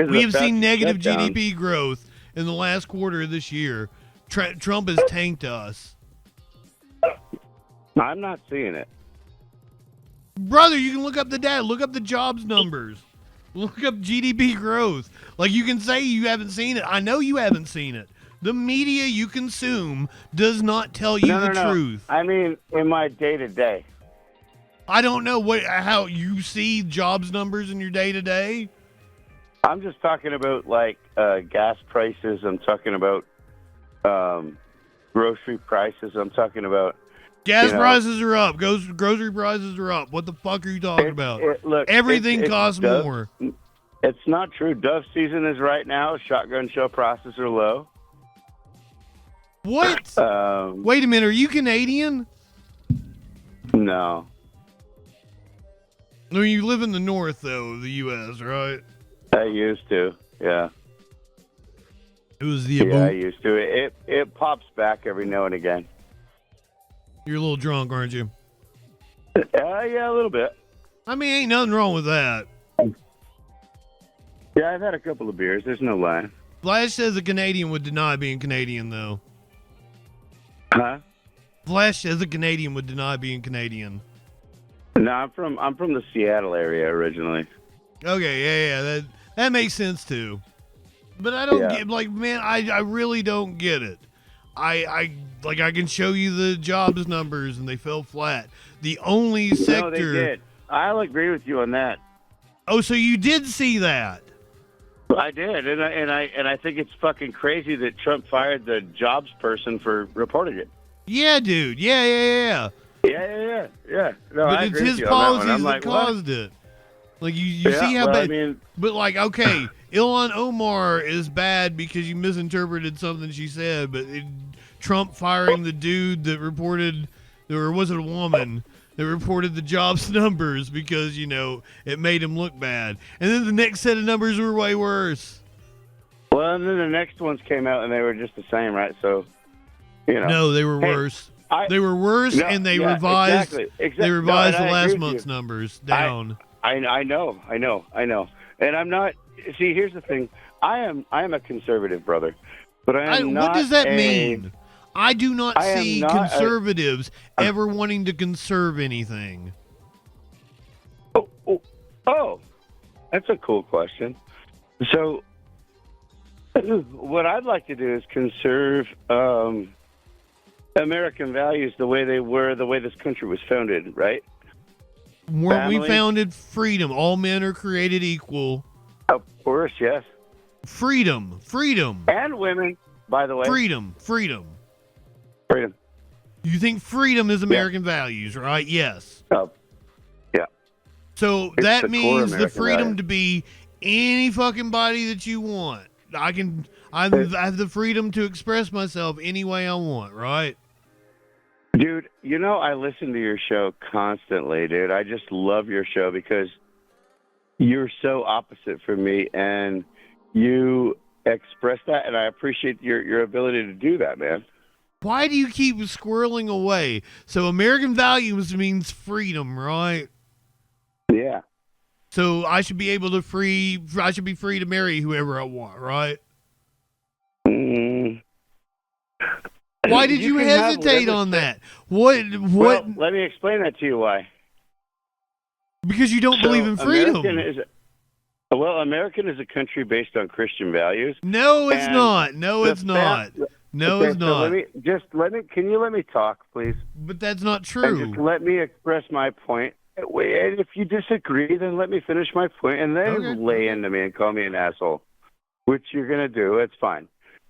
Speaker 2: We have seen negative GDP growth in the last quarter of this year. Trump has tanked us.
Speaker 1: I'm not seeing it,
Speaker 2: brother. You can look up the data. Look up the jobs numbers. Look up GDP growth. Like, you can say you haven't seen it. I know you haven't seen it. The media you consume does not tell you the truth.
Speaker 1: I mean, in my day-to-day.
Speaker 2: I don't know how you see jobs numbers in your day-to-day.
Speaker 1: I'm just talking about, like, gas prices. I'm talking about grocery prices. I'm talking about...
Speaker 2: Gas prices are up. Grocery prices are up. What the fuck are you talking about?
Speaker 1: Look,
Speaker 2: everything costs more.
Speaker 1: It's not true. Dove season is right now. Shotgun shell prices are low.
Speaker 2: What? Wait a minute. Are you Canadian?
Speaker 1: No.
Speaker 2: I mean, you live in the north, though, the U.S., right?
Speaker 1: I used to, yeah.
Speaker 2: It was the
Speaker 1: Yeah, I used to. It pops back every now and again.
Speaker 2: You're a little drunk, aren't you?
Speaker 1: Yeah, a little bit.
Speaker 2: I mean, ain't nothing wrong with that.
Speaker 1: Yeah, I've had a couple of beers. There's no lie.
Speaker 2: Flash says a Canadian would deny being Canadian, though.
Speaker 1: Huh?
Speaker 2: Flash says a Canadian would deny being Canadian.
Speaker 1: No, I'm from the Seattle area originally.
Speaker 2: Okay, yeah, that makes sense too. But I don't get, like, man, I really don't get it. I can show you the jobs numbers and they fell flat. The only sector.
Speaker 1: No, they did. I'll agree with you on that.
Speaker 2: Oh, so you did see that?
Speaker 1: I did, and I think it's fucking crazy that Trump fired the jobs person for reporting it.
Speaker 2: Yeah, dude. Yeah.
Speaker 1: Yeah. No,
Speaker 2: but it's his policies that caused it. Like you see how bad. I mean, but like, okay, Ilhan Omar is bad because you misinterpreted something she said. But Trump firing the dude that reported, or was it a woman that reported the jobs numbers because it made him look bad, and then the next set of numbers were way worse.
Speaker 1: Well, and then the next ones came out and they were just the same, right? So,
Speaker 2: No, they were worse. They were worse, and they revised. Exactly. They revised the last month's numbers down.
Speaker 1: I know, and I'm not. See, here's the thing. I am a conservative, brother, but I am not.
Speaker 2: What does that mean? I do not see conservatives
Speaker 1: Uh,
Speaker 2: ever wanting to conserve anything.
Speaker 1: Oh, that's a cool question. So, what I'd like to do is conserve American values the way they were, the way this country was founded, right?
Speaker 2: Weren't we founded freedom? All men are created equal.
Speaker 1: Of course, yes.
Speaker 2: Freedom.
Speaker 1: And women, by the way.
Speaker 2: Freedom. You think freedom is American values, right? Yes.
Speaker 1: Oh, yeah.
Speaker 2: So
Speaker 1: It's
Speaker 2: that
Speaker 1: the core
Speaker 2: means the
Speaker 1: American
Speaker 2: freedom
Speaker 1: value.
Speaker 2: to be any fucking body that you want. I have the freedom to express myself any way I want, right?
Speaker 1: Dude, I listen to your show constantly, dude. I just love your show because you're so opposite from me, and you express that, and I appreciate your ability to do that, man.
Speaker 2: Why do you keep squirreling away? So American values means freedom, right?
Speaker 1: Yeah.
Speaker 2: So I should be able to I should be free to marry whoever I want, right?
Speaker 1: Mm.
Speaker 2: Why did you hesitate on that? What?
Speaker 1: Well, let me explain that to you why.
Speaker 2: Because you don't believe in freedom.
Speaker 1: American is a country based on Christian values.
Speaker 2: No, it's not. No, it's not. No, it's not.
Speaker 1: Can you let me talk, please?
Speaker 2: But that's not true.
Speaker 1: And just let me express my point. And if you disagree, then let me finish my point, and then lay into me and call me an asshole, which you're going to do. It's fine.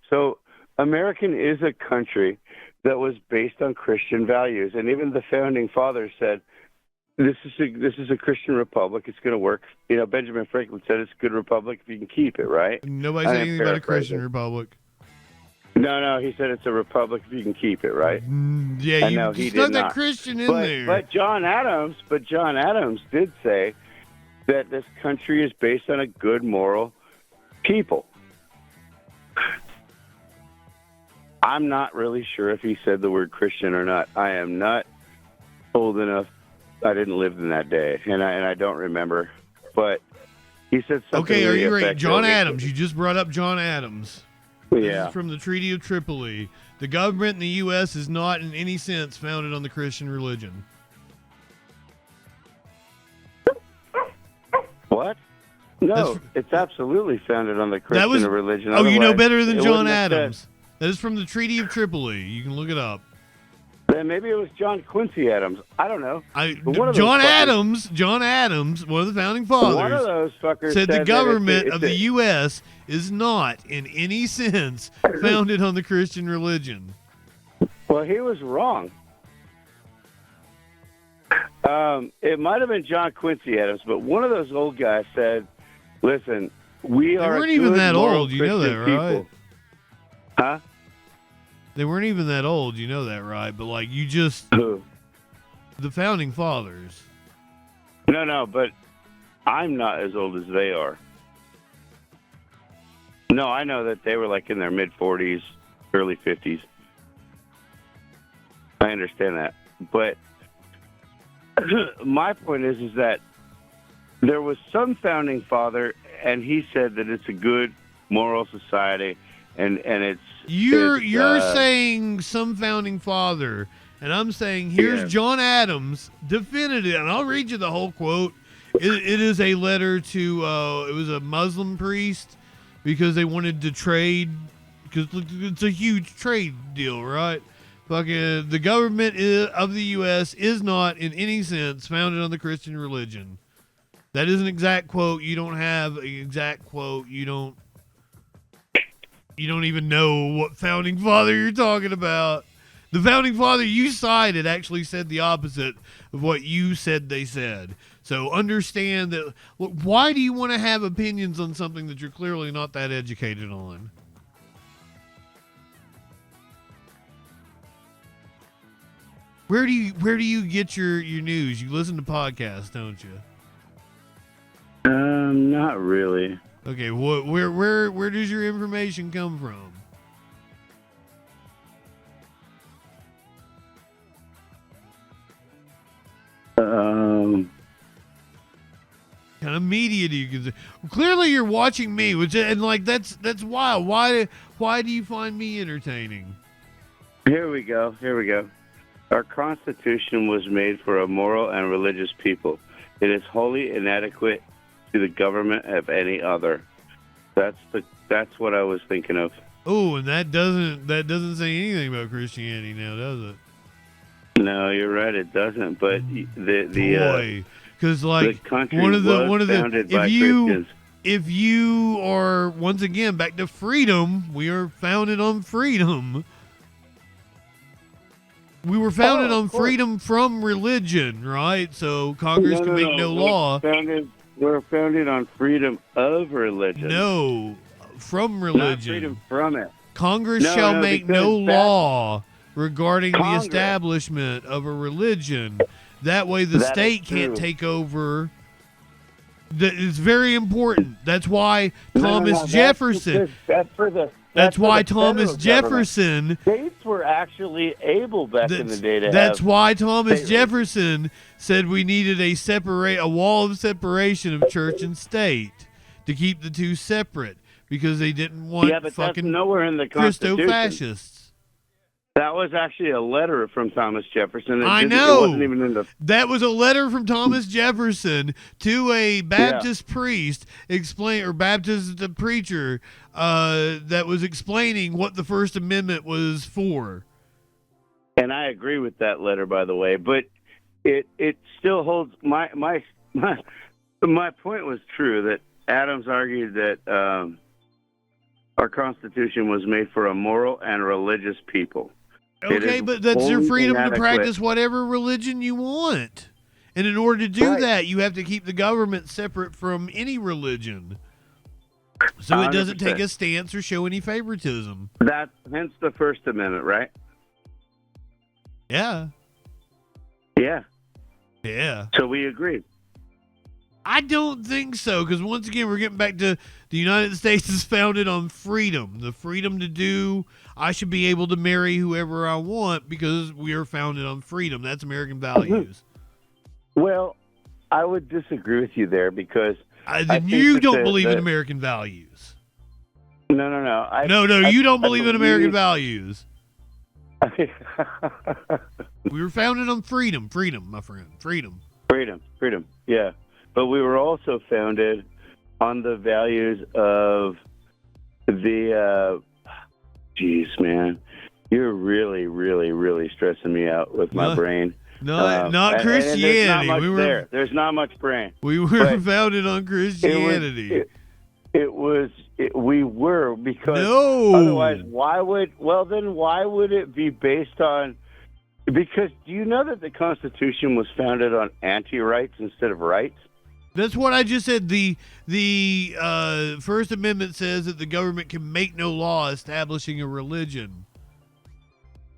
Speaker 1: So American is a country that was based on Christian values, and even the founding fathers said, this is a Christian republic. It's going to work. Benjamin Franklin said it's a good republic if you can keep it, right?
Speaker 2: Nobody said anything about a Christian republic.
Speaker 1: No, he said it's a republic if you can keep it, right?
Speaker 2: Yeah, you
Speaker 1: he
Speaker 2: stuck
Speaker 1: did
Speaker 2: that
Speaker 1: not.
Speaker 2: Christian in there.
Speaker 1: But John Adams did say that this country is based on a good moral people. I'm not really sure if he said the word Christian or not. I am not old enough. I didn't live in that day, and I don't remember. But he said something.
Speaker 2: Okay, are you
Speaker 1: ready?
Speaker 2: right? John Adams. You just brought up John Adams.
Speaker 1: Yeah.
Speaker 2: This is from the Treaty of Tripoli. The government in the U.S. is not in any sense founded on the Christian religion.
Speaker 1: What? No, it's absolutely founded on the Christian religion.
Speaker 2: Oh, you know
Speaker 1: Otherwise,
Speaker 2: better than
Speaker 1: it
Speaker 2: John
Speaker 1: wouldn't have said.
Speaker 2: Adams. That is from the Treaty of Tripoli. You can look it up.
Speaker 1: Then maybe it was John Quincy Adams. I don't know.
Speaker 2: John Adams, one of the founding fathers,
Speaker 1: one of those fuckers
Speaker 2: said the
Speaker 1: that
Speaker 2: government of the U.S. is not, in any sense, founded on the Christian religion.
Speaker 1: Well, he was wrong. It might have been John Quincy Adams, but one of those old guys said, listen, we are
Speaker 2: They weren't even that
Speaker 1: moral
Speaker 2: old. You know that,
Speaker 1: Christian
Speaker 2: right?
Speaker 1: people. Huh?
Speaker 2: They weren't even that old. You know that, right? But,
Speaker 1: Who?
Speaker 2: The founding fathers.
Speaker 1: No, but I'm not as old as they are. No, I know that they were in their mid-40s, early 50s. I understand that. But my point is that there was some founding father, and he said that it's a good moral society, and it's...
Speaker 2: You're saying some founding father, and I'm saying here's John Adams, definitive, and I'll read you the whole quote. It is a letter to, it was a Muslim priest, because they wanted to trade, because it's a huge trade deal, right? Fucking the government of the U.S. is not, in any sense, founded on the Christian religion. That is an exact quote. You don't have an exact quote. You don't even know what founding father you're talking about. The founding father you cited actually said the opposite of what you said they said. So understand that. Why do you want to have opinions on something that you're clearly not that educated on? Where do you get your news? You listen to podcasts, don't you?
Speaker 1: Not really.
Speaker 2: Okay, where does your information come from? Kind of media do you consider? Clearly, you're watching me, that's wild. Why do you find me entertaining?
Speaker 1: Here we go. Our Constitution was made for a moral and religious people. It is wholly inadequate to the government of any other. That's what I was thinking of.
Speaker 2: Oh, and that doesn't say anything about Christianity now, does it?
Speaker 1: No, you're right. It doesn't. But
Speaker 2: because
Speaker 1: the country was founded by Christians.
Speaker 2: If you are, once again, back to freedom, we are founded on freedom. We were founded on freedom from religion, right? So Congress can make no law.
Speaker 1: We're founded on freedom of religion.
Speaker 2: No, from religion.
Speaker 1: Not freedom from it.
Speaker 2: Congress shall make no law regarding the establishment of a religion. That way the state can't take over. It's very important. That's why Thomas Jefferson. That's why Thomas Jefferson.
Speaker 1: States were actually able back in the day to
Speaker 2: That's why Thomas Jefferson said we needed a wall of separation of church and state to keep the two separate because they didn't want fucking
Speaker 1: nowhere in the Constitution.
Speaker 2: Christo-fascists.
Speaker 1: That was actually a letter from Thomas Jefferson.
Speaker 2: I know.
Speaker 1: It wasn't even in the...
Speaker 2: That was a letter from Thomas Jefferson to a Baptist priest Baptist preacher that was explaining what the First Amendment was for.
Speaker 1: And I agree with that letter, by the way. But it still holds... My point was true, that Adams argued that our Constitution was made for a moral and religious people.
Speaker 2: Okay, but that's your freedom to practice whatever religion you want. And in order to do that, you have to keep the government separate from any religion. So 100%. It doesn't take a stance or show any favoritism.
Speaker 1: That's hence the First Amendment, right?
Speaker 2: Yeah.
Speaker 1: Yeah. So we agree.
Speaker 2: I don't think so, because once again, we're getting back to the United States is founded on freedom. The freedom to do, I should be able to marry whoever I want because we are founded on freedom. That's American values.
Speaker 1: Well, I would disagree with you there because...
Speaker 2: you don't believe in American values.
Speaker 1: No.
Speaker 2: You don't believe in American values. We were founded on freedom, my friend, freedom.
Speaker 1: Freedom, yeah. But we were also founded on the values of the... Geez, man. You're really, really, really stressing me out with my brain.
Speaker 2: No, not Christianity.
Speaker 1: There's not much brain.
Speaker 2: We were founded on Christianity.
Speaker 1: We were, because otherwise, why would it be based on... Because do you know that the Constitution was founded on anti-rights instead of rights?
Speaker 2: That's what I just said. The First Amendment says that the government can make no law establishing a religion.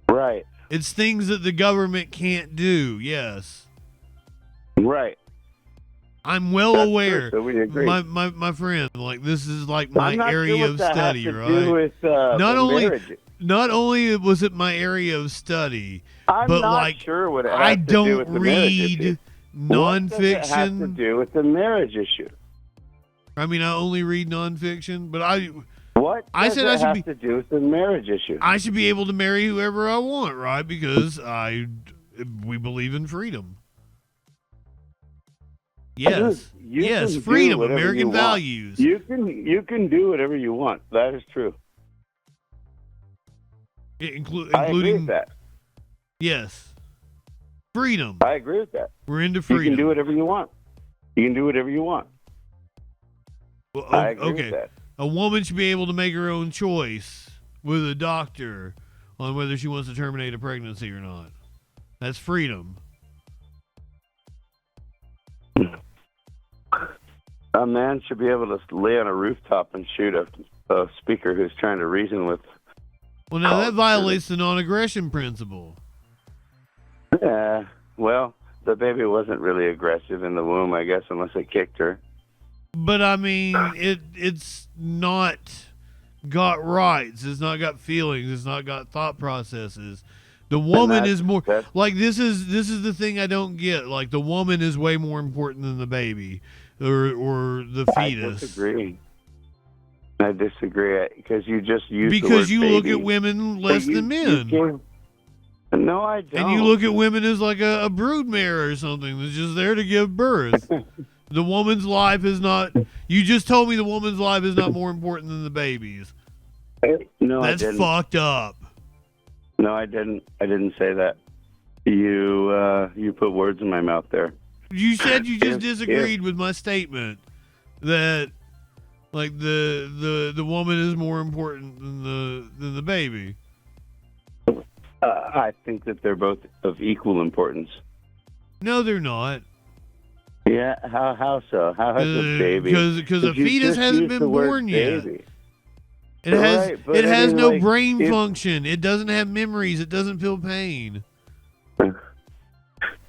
Speaker 1: Right.
Speaker 2: It's things that the government can't do, yes.
Speaker 1: Right.
Speaker 2: I'm well aware.
Speaker 1: True, so we agree.
Speaker 2: My friend, like, this is like my area of study, right?
Speaker 1: With,
Speaker 2: not only was it my area of study, but
Speaker 1: not sure what it has to do with the
Speaker 2: read nonfiction.
Speaker 1: What does it have to do with the marriage issue?
Speaker 2: I mean, I only read nonfiction, but
Speaker 1: What does it have to do with the marriage issue?
Speaker 2: I should be able to marry whoever I want, right? Because we believe in freedom. Yes, freedom, American values.
Speaker 1: You can do whatever you want. That is true.
Speaker 2: Including
Speaker 1: I agree with that.
Speaker 2: Yes, freedom.
Speaker 1: I agree with that.
Speaker 2: We're into freedom.
Speaker 1: You can do whatever you want.
Speaker 2: Well,
Speaker 1: I agree with that.
Speaker 2: A woman should be able to make her own choice with a doctor on whether she wants to terminate a pregnancy or not. That's freedom.
Speaker 1: A man should be able to lay on a rooftop and shoot a speaker who's trying to reason with.
Speaker 2: Well, now that violates the non-aggression principle.
Speaker 1: Yeah. Well, the baby wasn't really aggressive in the womb, I guess, unless it kicked her.
Speaker 2: But I mean, it's not got rights. It's not got feelings. It's not got thought processes. The woman is more like this is the thing I don't get. Like, the woman is way more important than the baby or the fetus.
Speaker 1: I disagree because you just use
Speaker 2: because you
Speaker 1: the word
Speaker 2: look
Speaker 1: baby.
Speaker 2: at women less than men.
Speaker 1: No, I don't.
Speaker 2: And you look at women as like a broodmare or something that's just there to give birth. The woman's life is not. You just told me the woman's life is not more important than the baby's.
Speaker 1: No,
Speaker 2: That's
Speaker 1: I didn't.
Speaker 2: fucked up.
Speaker 1: No, I didn't. I didn't say that. You put words in my mouth there.
Speaker 2: You said you just disagreed with my statement that like the woman is more important than the baby.
Speaker 1: I think that they're both of equal importance.
Speaker 2: No, they're not.
Speaker 1: Yeah, how so? How has a baby?
Speaker 2: Because a fetus hasn't been born yet. It has
Speaker 1: Right, but
Speaker 2: it has no
Speaker 1: like,
Speaker 2: brain function. It doesn't have memories. It doesn't feel pain.
Speaker 1: Do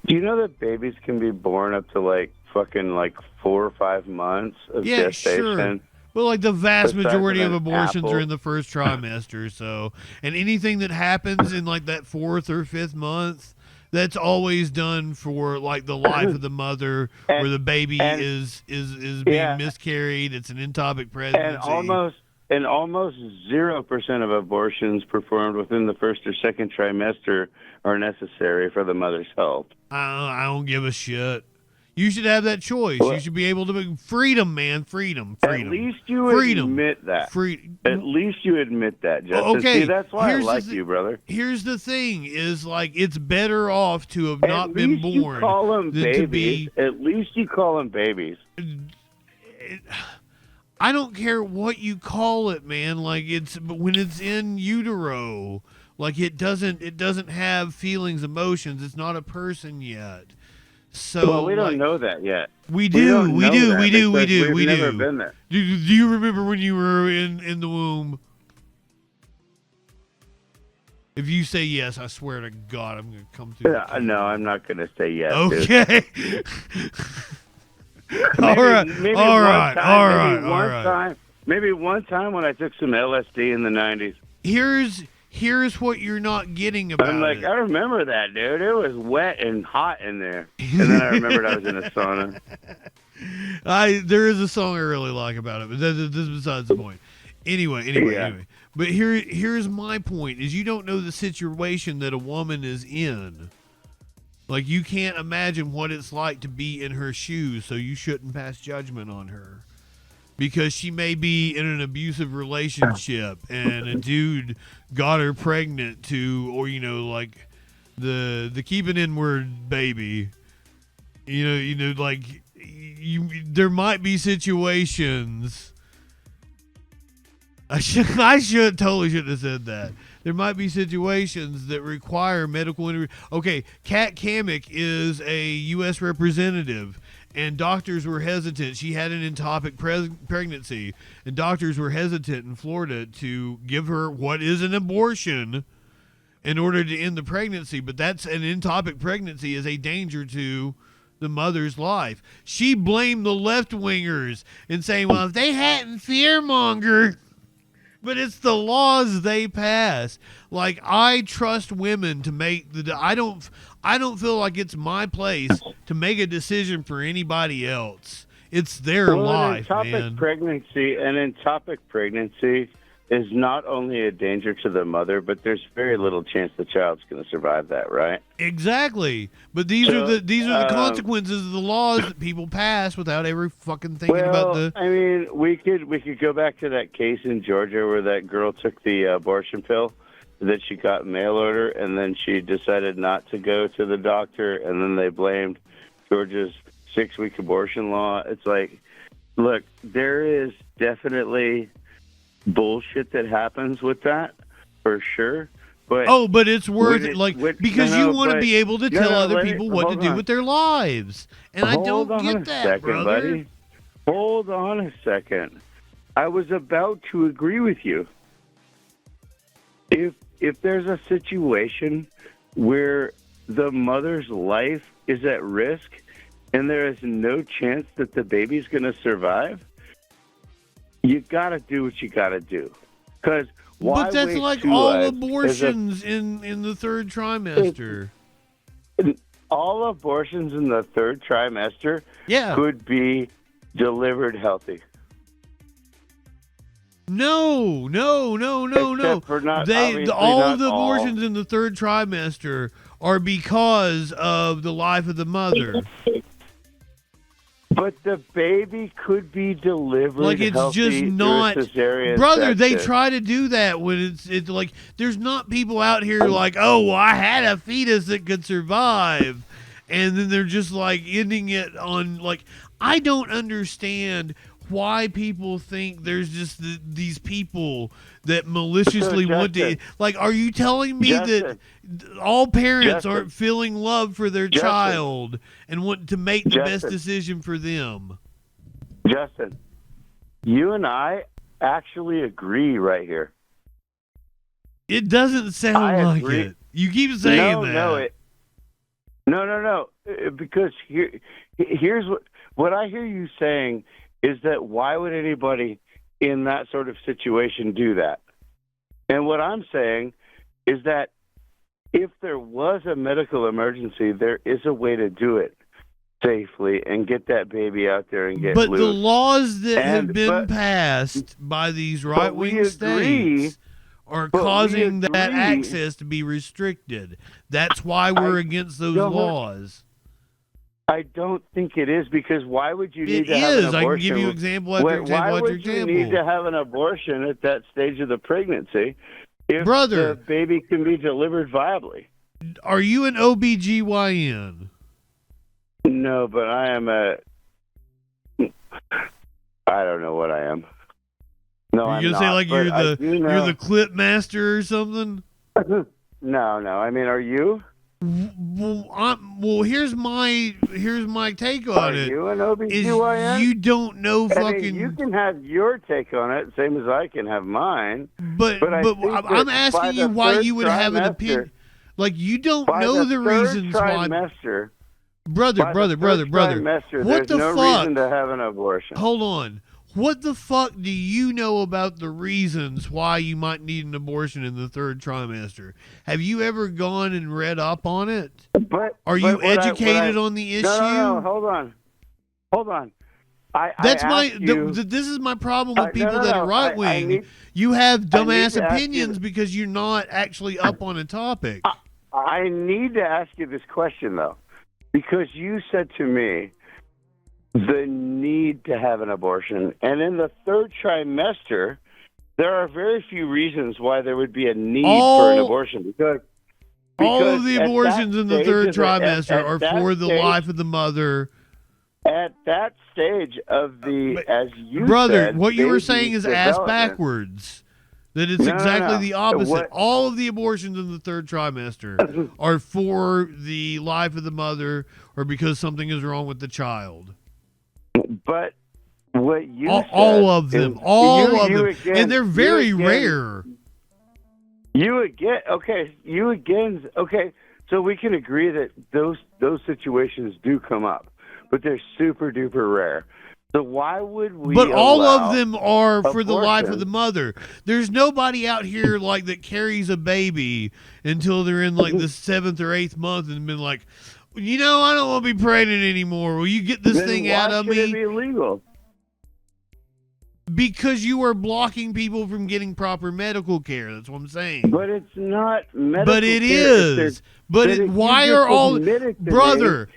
Speaker 1: you know that babies can be born up to like fucking like 4 or 5 months of gestation?
Speaker 2: Sure. Well, like the vast
Speaker 1: The size
Speaker 2: majority
Speaker 1: of
Speaker 2: of
Speaker 1: an
Speaker 2: abortions
Speaker 1: apple.
Speaker 2: are in the first trimester. So, and anything that happens in like that 4th or 5th month, that's always done for like the life of the mother, where the baby is being miscarried. It's an ectopic pregnancy.
Speaker 1: And almost 0% of abortions performed within the first or second trimester are necessary for the mother's health.
Speaker 2: I don't give a shit. You should have that choice.
Speaker 1: Well,
Speaker 2: you should be able to make freedom, man. Freedom.
Speaker 1: At least you admit that. At least you admit that, Justin.
Speaker 2: Okay.
Speaker 1: See, that's why I like
Speaker 2: the,
Speaker 1: you, brother.
Speaker 2: Here's the thing: is like it's better off to have not been born
Speaker 1: You call them
Speaker 2: than
Speaker 1: babies.
Speaker 2: to be.
Speaker 1: At least you call them babies.
Speaker 2: I don't care what you call it, man. Like but when it's in utero, like it doesn't have feelings, emotions. It's not a person yet. So
Speaker 1: well, we don't know that yet.
Speaker 2: We do.
Speaker 1: We've never
Speaker 2: do.
Speaker 1: been there.
Speaker 2: Do you remember when you were in the womb? If you say yes, I swear to God, I'm going to come through.
Speaker 1: No, I'm not going to say yes.
Speaker 2: Okay. All right.
Speaker 1: Maybe one time when I took some LSD in the 90s.
Speaker 2: Here's what you're not getting about
Speaker 1: I'm like,
Speaker 2: it.
Speaker 1: I remember that, dude. It was wet and hot in there. And then I remembered I was in a sauna.
Speaker 2: There is a song I really like about it, but this is besides the point. Anyway. But here's my point: is you don't know the situation that a woman is in. Like, you can't imagine what it's like to be in her shoes, so you shouldn't pass judgment on her. Because she may be in an abusive relationship and a dude got her pregnant or like the keep it in word baby. There might be situations. I totally shouldn't have said that. There might be situations that require medical intervention. Okay, Kat Kamek is a U.S. representative, and doctors were hesitant. She had an ectopic pregnancy, and doctors were hesitant in Florida to give her what is an abortion in order to end the pregnancy. But that's an ectopic pregnancy is a danger to the mother's life. She blamed the left-wingers and saying, well, if they hadn't fear-mongered. But it's the laws they pass. Like, I trust women to make I don't feel like it's my place to make a decision for anybody else. It's their life, man.
Speaker 1: An ectopic pregnancy is not only a danger to the mother, but there's very little chance the child's going to survive that, right?
Speaker 2: Exactly. But these are the consequences of the laws that people pass without ever fucking thinking about the.
Speaker 1: I mean, we could go back to that case in Georgia where that girl took the abortion pill that she got mail order, and then she decided not to go to the doctor, and then they blamed Georgia's 6-week abortion law. It's like, look, there is definitely bullshit that happens with that, for sure.
Speaker 2: But it's worth it, because you want to be able to tell other people what to do with their lives, and I don't get that, brother. Buddy.
Speaker 1: Hold on a second. I was about to agree with you. If there's a situation where the mother's life is at risk and there is no chance that the baby's going to survive, you got to do what you got to do. Because
Speaker 2: but that's like all abortions in the 3rd trimester.
Speaker 1: All abortions in the 3rd trimester could be delivered healthy.
Speaker 2: No.
Speaker 1: Except for not,
Speaker 2: All
Speaker 1: not
Speaker 2: of the abortions in the third trimester are because of the life of the mother.
Speaker 1: But the baby could be delivered
Speaker 2: Like, it's
Speaker 1: healthy
Speaker 2: just not,
Speaker 1: through a cesarean
Speaker 2: brother. They
Speaker 1: section.
Speaker 2: try to do that when it's like there's not people out here like, oh, well, I had a fetus that could survive, and then they're just like ending it on like, I don't understand why people think there's just these people that maliciously want to, like, are you telling me that all parents aren't feeling love for their child and want to make the best decision for them?
Speaker 1: Justin, you and I actually agree right here.
Speaker 2: It doesn't sound like it. You keep saying that.
Speaker 1: No. Because here's what I hear you saying is that why would anybody in that sort of situation do that? And what I'm saying is that if there was a medical emergency, there is a way to do it safely and get that baby out there and get
Speaker 2: But
Speaker 1: loose.
Speaker 2: the laws that have been passed by these right-wing states are causing that access to be restricted. That's why we're against those laws.
Speaker 1: I don't think it is, because why would you need to have an abortion?
Speaker 2: I can give you example after example after
Speaker 1: Why
Speaker 2: example.
Speaker 1: would you need to have an abortion at that stage of the pregnancy if
Speaker 2: Brother,
Speaker 1: the baby can be delivered viably?
Speaker 2: Are you an OBGYN?
Speaker 1: No, but I am I don't know what I am. No, I'm
Speaker 2: you're
Speaker 1: not.
Speaker 2: Say like you're
Speaker 1: the
Speaker 2: clip master or something?
Speaker 1: No. I mean, are you?
Speaker 2: Well, here's my take on it.
Speaker 1: Are you an OBGYN?
Speaker 2: You don't know fucking.
Speaker 1: I mean, you can have your take on it, same as I can have mine.
Speaker 2: But I'm asking you why you would have an opinion. Like, you don't know the reasons why. Brother. What the
Speaker 1: no
Speaker 2: fuck?
Speaker 1: Reason to have an abortion.
Speaker 2: Hold on. What the fuck do you know about the reasons why you might need an abortion in the third trimester? Have you ever gone and read up on it? Are you educated on the issue?
Speaker 1: No, hold on.
Speaker 2: This is my problem with people that are right wing. You have dumbass opinions because you're not actually up on a topic.
Speaker 1: I need to ask you this question though, because you said to me the need to have an abortion, and in the third trimester, there are very few reasons why there would be a need for an abortion because
Speaker 2: all of the abortions in the third trimester are for the life of the mother.
Speaker 1: At that stage of the, as you
Speaker 2: brother,
Speaker 1: said,
Speaker 2: what you were saying is ass backwards. That it's exactly the opposite. All of the abortions in the third trimester are for the life of the mother or because something is wrong with the child.
Speaker 1: But what you
Speaker 2: all of them, and they're very rare.
Speaker 1: Okay. So we can agree that those situations do come up, but they're super duper rare. So why would we?
Speaker 2: But all of them are for the life of the mother. There's nobody out here like that carries a baby until they're in like the 7th or 8th month and been like, I don't want to be pregnant anymore. Will you get this thing out of me?
Speaker 1: Why should it be illegal?
Speaker 2: Because you are blocking people from getting proper medical care. That's what I'm saying.
Speaker 1: But it's not medical care.
Speaker 2: But it is. But why are all brother?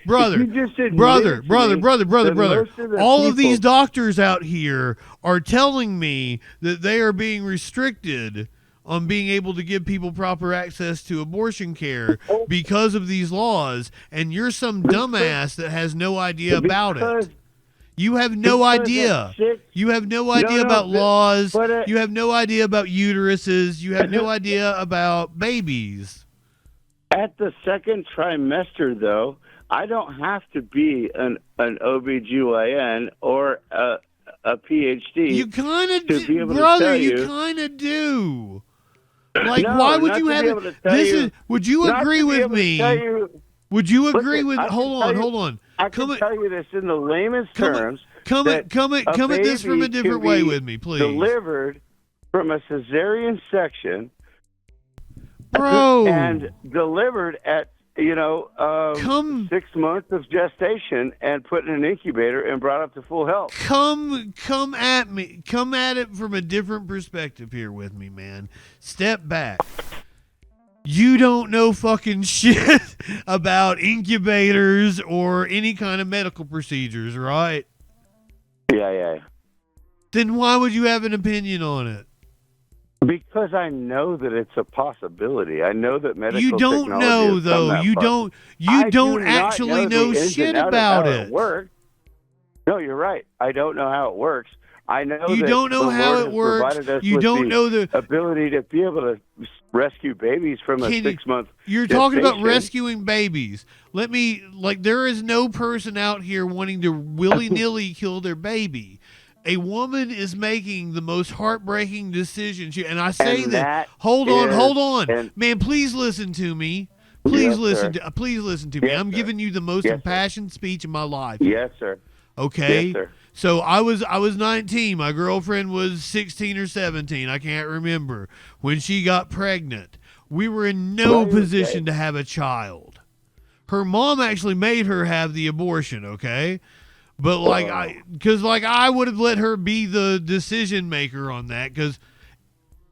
Speaker 2: All of these doctors out here are telling me that they are being restricted on being able to give people proper access to abortion care because of these laws, and you're some dumbass that has no idea about it. You have no idea. You have no idea about laws. You have no idea about uteruses. You have no idea about babies.
Speaker 1: At the second trimester, though, I don't have to be an OBGYN or a PhD.
Speaker 2: You kind of do, brother. You kind of do. Like, why would you have it? Would you agree with me? Would you agree with? Hold on.
Speaker 1: I can tell you this in the layman's terms.
Speaker 2: Come at this from a different way with me, please.
Speaker 1: Delivered from a cesarean section,
Speaker 2: bro,
Speaker 1: and delivered at
Speaker 2: Come
Speaker 1: 6 months of gestation and put in an incubator and brought up to full health.
Speaker 2: come at me. Come at it from a different perspective here with me, man. Step back. You don't know fucking shit about incubators or any kind of medical procedures, right?
Speaker 1: Yeah.
Speaker 2: Then why would you have an opinion on it?
Speaker 1: Because I know that it's a possibility. I know that medical
Speaker 2: You don't
Speaker 1: technology
Speaker 2: know
Speaker 1: has come
Speaker 2: though.
Speaker 1: that
Speaker 2: You
Speaker 1: far.
Speaker 2: don't.
Speaker 1: I
Speaker 2: You
Speaker 1: do
Speaker 2: don't
Speaker 1: not
Speaker 2: actually
Speaker 1: know
Speaker 2: know
Speaker 1: the ins
Speaker 2: shit
Speaker 1: and outs of
Speaker 2: about
Speaker 1: how
Speaker 2: it.
Speaker 1: works. No, you're right. I don't know how it works. I know
Speaker 2: You
Speaker 1: that
Speaker 2: don't know
Speaker 1: the
Speaker 2: how
Speaker 1: Lord
Speaker 2: it
Speaker 1: has
Speaker 2: works.
Speaker 1: provided us
Speaker 2: You
Speaker 1: with
Speaker 2: don't
Speaker 1: the
Speaker 2: know the
Speaker 1: ability to be able to rescue babies from a
Speaker 2: Kenny,
Speaker 1: 6 month.
Speaker 2: You're talking about
Speaker 1: gestation.
Speaker 2: rescuing babies. There is no person out here wanting to willy-nilly kill their baby. A woman is making the most heartbreaking decision. And I say
Speaker 1: And
Speaker 2: that.
Speaker 1: that
Speaker 2: Hold on.
Speaker 1: and-
Speaker 2: Man, please listen to me. Please
Speaker 1: Yes,
Speaker 2: listen
Speaker 1: sir.
Speaker 2: please listen to me.
Speaker 1: Yes,
Speaker 2: I'm
Speaker 1: sir.
Speaker 2: giving you the most
Speaker 1: Yes, sir.
Speaker 2: impassioned speech in my life.
Speaker 1: Yes, sir.
Speaker 2: Okay?
Speaker 1: Yes, sir.
Speaker 2: So I was 19. My girlfriend was 16 or 17. I can't remember. When she got pregnant, we were in no
Speaker 1: Right,
Speaker 2: position
Speaker 1: okay.
Speaker 2: to have a child. Her mom actually made her have the abortion, okay? But I would have let her be the decision maker on that, because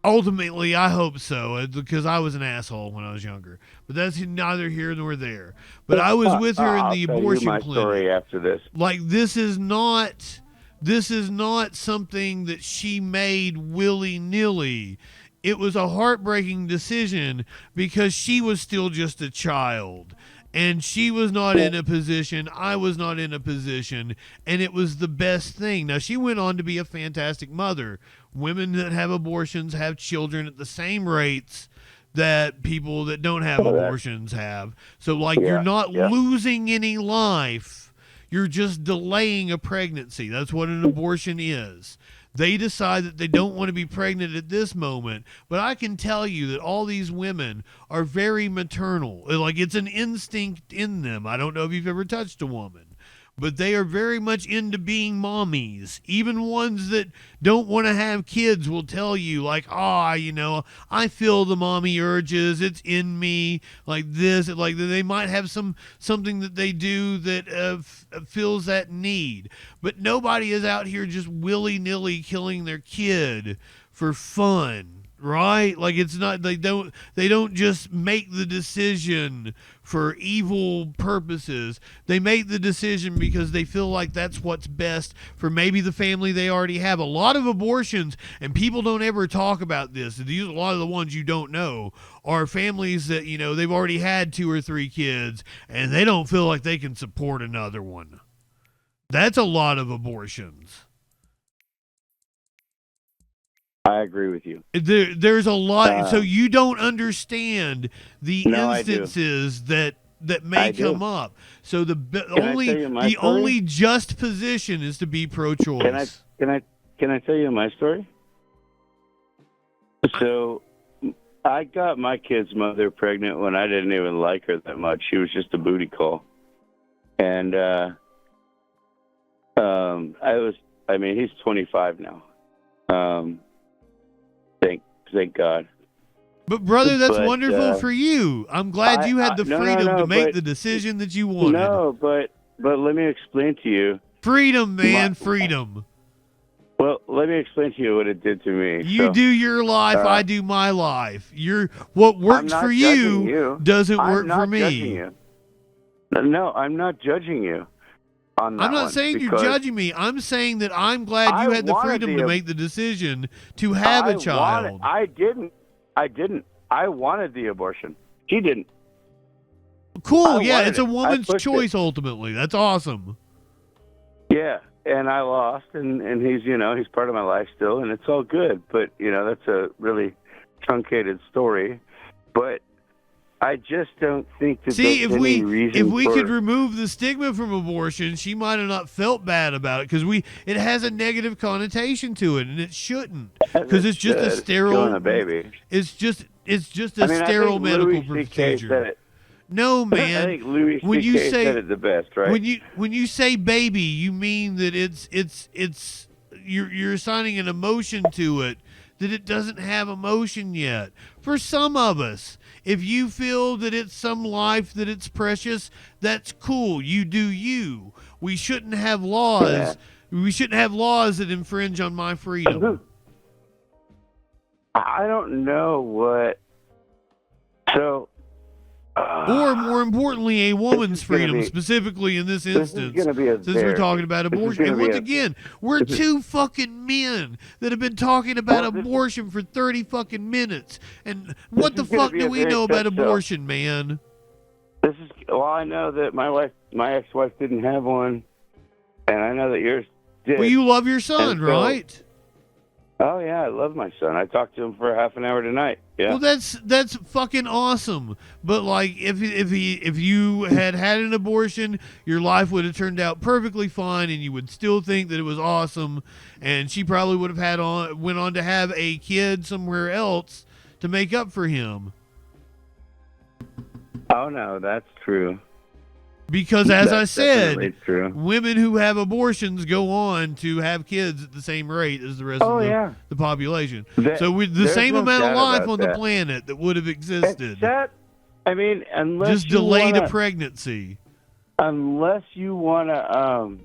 Speaker 2: ultimately I hope so, because I was an asshole when I was younger. But that's neither here nor there. But I was with her in the
Speaker 1: I'll
Speaker 2: abortion
Speaker 1: tell you my
Speaker 2: clinic.
Speaker 1: story after this.
Speaker 2: Like, this is not something that she made willy-nilly. It was a heartbreaking decision because she was still just a child. And she was not in a position, I was not in a position, and it was the best thing. Now, she went on to be a fantastic mother. Women that have abortions have children at the same rates that people that don't have abortions have. So, you're not losing any life. You're just delaying a pregnancy. That's what an abortion is. They decide that they don't want to be pregnant at this moment, but I can tell you that all these women are very maternal. Like, it's an instinct in them. I don't know if you've ever touched a woman, but they are very much into being mommies. Even ones that don't want to have kids will tell you, I feel the mommy urges. It's in me, like this. Like, they might have something that they do that fills that need. But nobody is out here just willy-nilly killing their kid for fun. Right? Like, it's not, they don't just make the decision for evil purposes. They make the decision because they feel like that's what's best for maybe the family they already have. A lot of abortions, and people don't ever talk about this, these are a lot of the ones you don't know, are families that, they've already had 2 or 3 kids and they don't feel like they can support another one. That's a lot of abortions.
Speaker 1: I agree with you.
Speaker 2: There's a lot. So you don't understand the
Speaker 1: No,
Speaker 2: instances that may come up. So the
Speaker 1: story?
Speaker 2: only just position is to be pro-choice.
Speaker 1: Can I tell you my story? So I got my kid's mother pregnant when I didn't even like her that much. She was just a booty call, and he's 25 now. Thank God.
Speaker 2: But brother, that's wonderful for you. I'm glad you had the freedom to make the decision that you wanted.
Speaker 1: No, but let me explain to you.
Speaker 2: Freedom, man, freedom.
Speaker 1: Well, let me explain to you what it did to me.
Speaker 2: You do your life, I do my life. What works for you doesn't work for me.
Speaker 1: No, I'm not judging you. I'm
Speaker 2: not saying you're judging me. I'm saying that I'm glad you had the freedom to make the decision to have a child.
Speaker 1: I didn't. I wanted the abortion. She didn't.
Speaker 2: Cool. Yeah, it's a woman's choice ultimately. That's awesome.
Speaker 1: Yeah, and I lost, and he's he's part of my life still, and it's all good. But that's a really truncated story. But I just don't think that
Speaker 2: See,
Speaker 1: there's any reason
Speaker 2: if we could remove the stigma from abortion, she might have not felt bad about it, because it has a negative connotation to it, and it shouldn't, because it's just a sterile
Speaker 1: killing a baby.
Speaker 2: It's just a sterile medical procedure. No, man.
Speaker 1: I think Louis C.K. said it the best, right?
Speaker 2: When you say baby, you mean that you're assigning an emotion to it that it doesn't have emotion yet. For some of us, if you feel that it's some life that it's precious, that's cool. You do you. We shouldn't have laws.
Speaker 1: Yeah.
Speaker 2: We shouldn't have laws that infringe on my freedom.
Speaker 1: I don't know what. So.
Speaker 2: Or more importantly, a woman's freedom, specifically in this instance, since we're talking about abortion. And once again, we're two fucking men that have been talking about abortion for 30 fucking minutes. And what the fuck do we know about abortion, man?
Speaker 1: Well, I know that my ex-wife didn't have one, and I know that yours did.
Speaker 2: Well, you love your son, right?
Speaker 1: Oh yeah, I love my son. I talked to him for half an hour tonight. Yeah.
Speaker 2: Well, that's fucking awesome. But like, if you had an abortion, your life would have turned out perfectly fine, and you would still think that it was awesome. And she probably would have went on to have a kid somewhere else to make up for him.
Speaker 1: Oh no, that's true.
Speaker 2: Because as I said,
Speaker 1: true.
Speaker 2: Women who have abortions go on to have kids at the same rate as the rest of the population. So with the same amount of life on the planet that would have existed.
Speaker 1: Unless
Speaker 2: just delay the pregnancy.
Speaker 1: Unless you want to,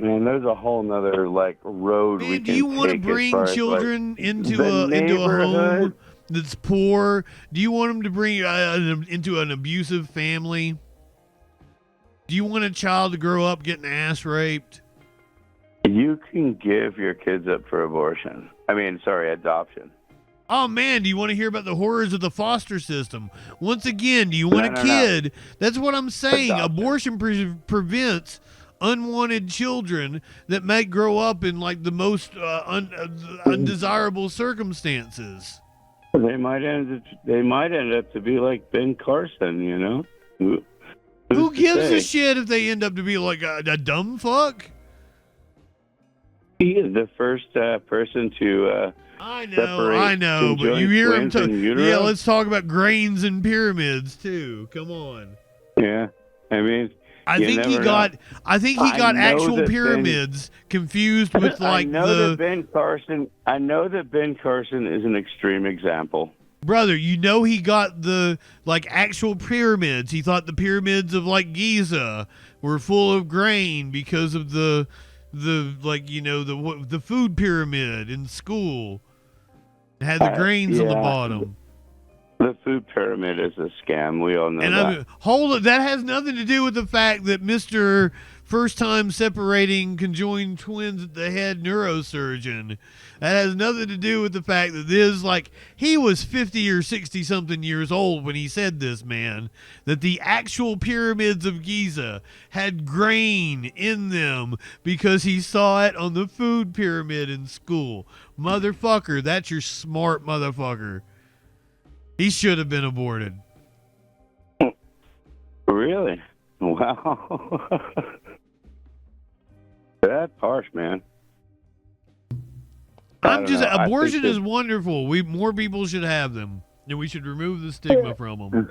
Speaker 1: there's a whole nother road.
Speaker 2: Man, do you want to bring children into a home that's poor? Do you want them to bring into an abusive family? Do you want a child to grow up getting ass raped?
Speaker 1: You can give your kids up for abortion. Adoption.
Speaker 2: Oh man, do you want to hear about the horrors of the foster system? Once again, do you want a kid? No. That's what I'm saying. Adoption. Abortion prevents unwanted children that might grow up in the most undesirable circumstances.
Speaker 1: They might end up to be like Ben Carson, you know?
Speaker 2: Who gives a shit if they end up to be like a dumb fuck?
Speaker 1: He is the first person to
Speaker 2: I know, but you hear him talk. Yeah, let's talk about grains and pyramids too. Come on.
Speaker 1: Yeah, I think
Speaker 2: he got actual pyramids confused with
Speaker 1: I know that Ben Carson is an extreme example.
Speaker 2: Brother, he got the actual pyramids. He thought the pyramids of Giza were full of grain because of the food pyramid in school. It had the grains on the bottom.
Speaker 1: The food pyramid is a scam. We all know that.
Speaker 2: Hold it. That has nothing to do with the fact that Mr. First time separating conjoined twins at the head neurosurgeon. That has nothing to do with the fact that this, he was 50 or 60 something years old when he said this, man. That the actual pyramids of Giza had grain in them because he saw it on the food pyramid in school. Motherfucker, that's your smart motherfucker. He should have been aborted.
Speaker 1: Really? Wow. That's harsh, man.
Speaker 2: Abortion is wonderful. More people should have them, and we should remove the stigma from them.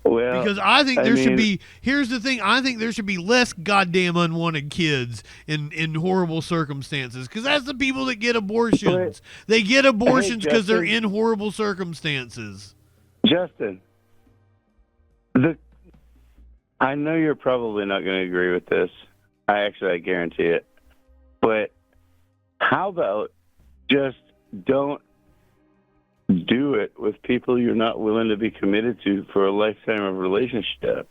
Speaker 1: Well,
Speaker 2: because I think should be. Here's the thing. I think there should be less goddamn unwanted kids in horrible circumstances. Because that's the people that get abortions. They get abortions because they're in horrible circumstances.
Speaker 1: Justin, I know you're probably not going to agree with this. I guarantee it. But how about just don't do it with people you're not willing to be committed to for a lifetime of relationship?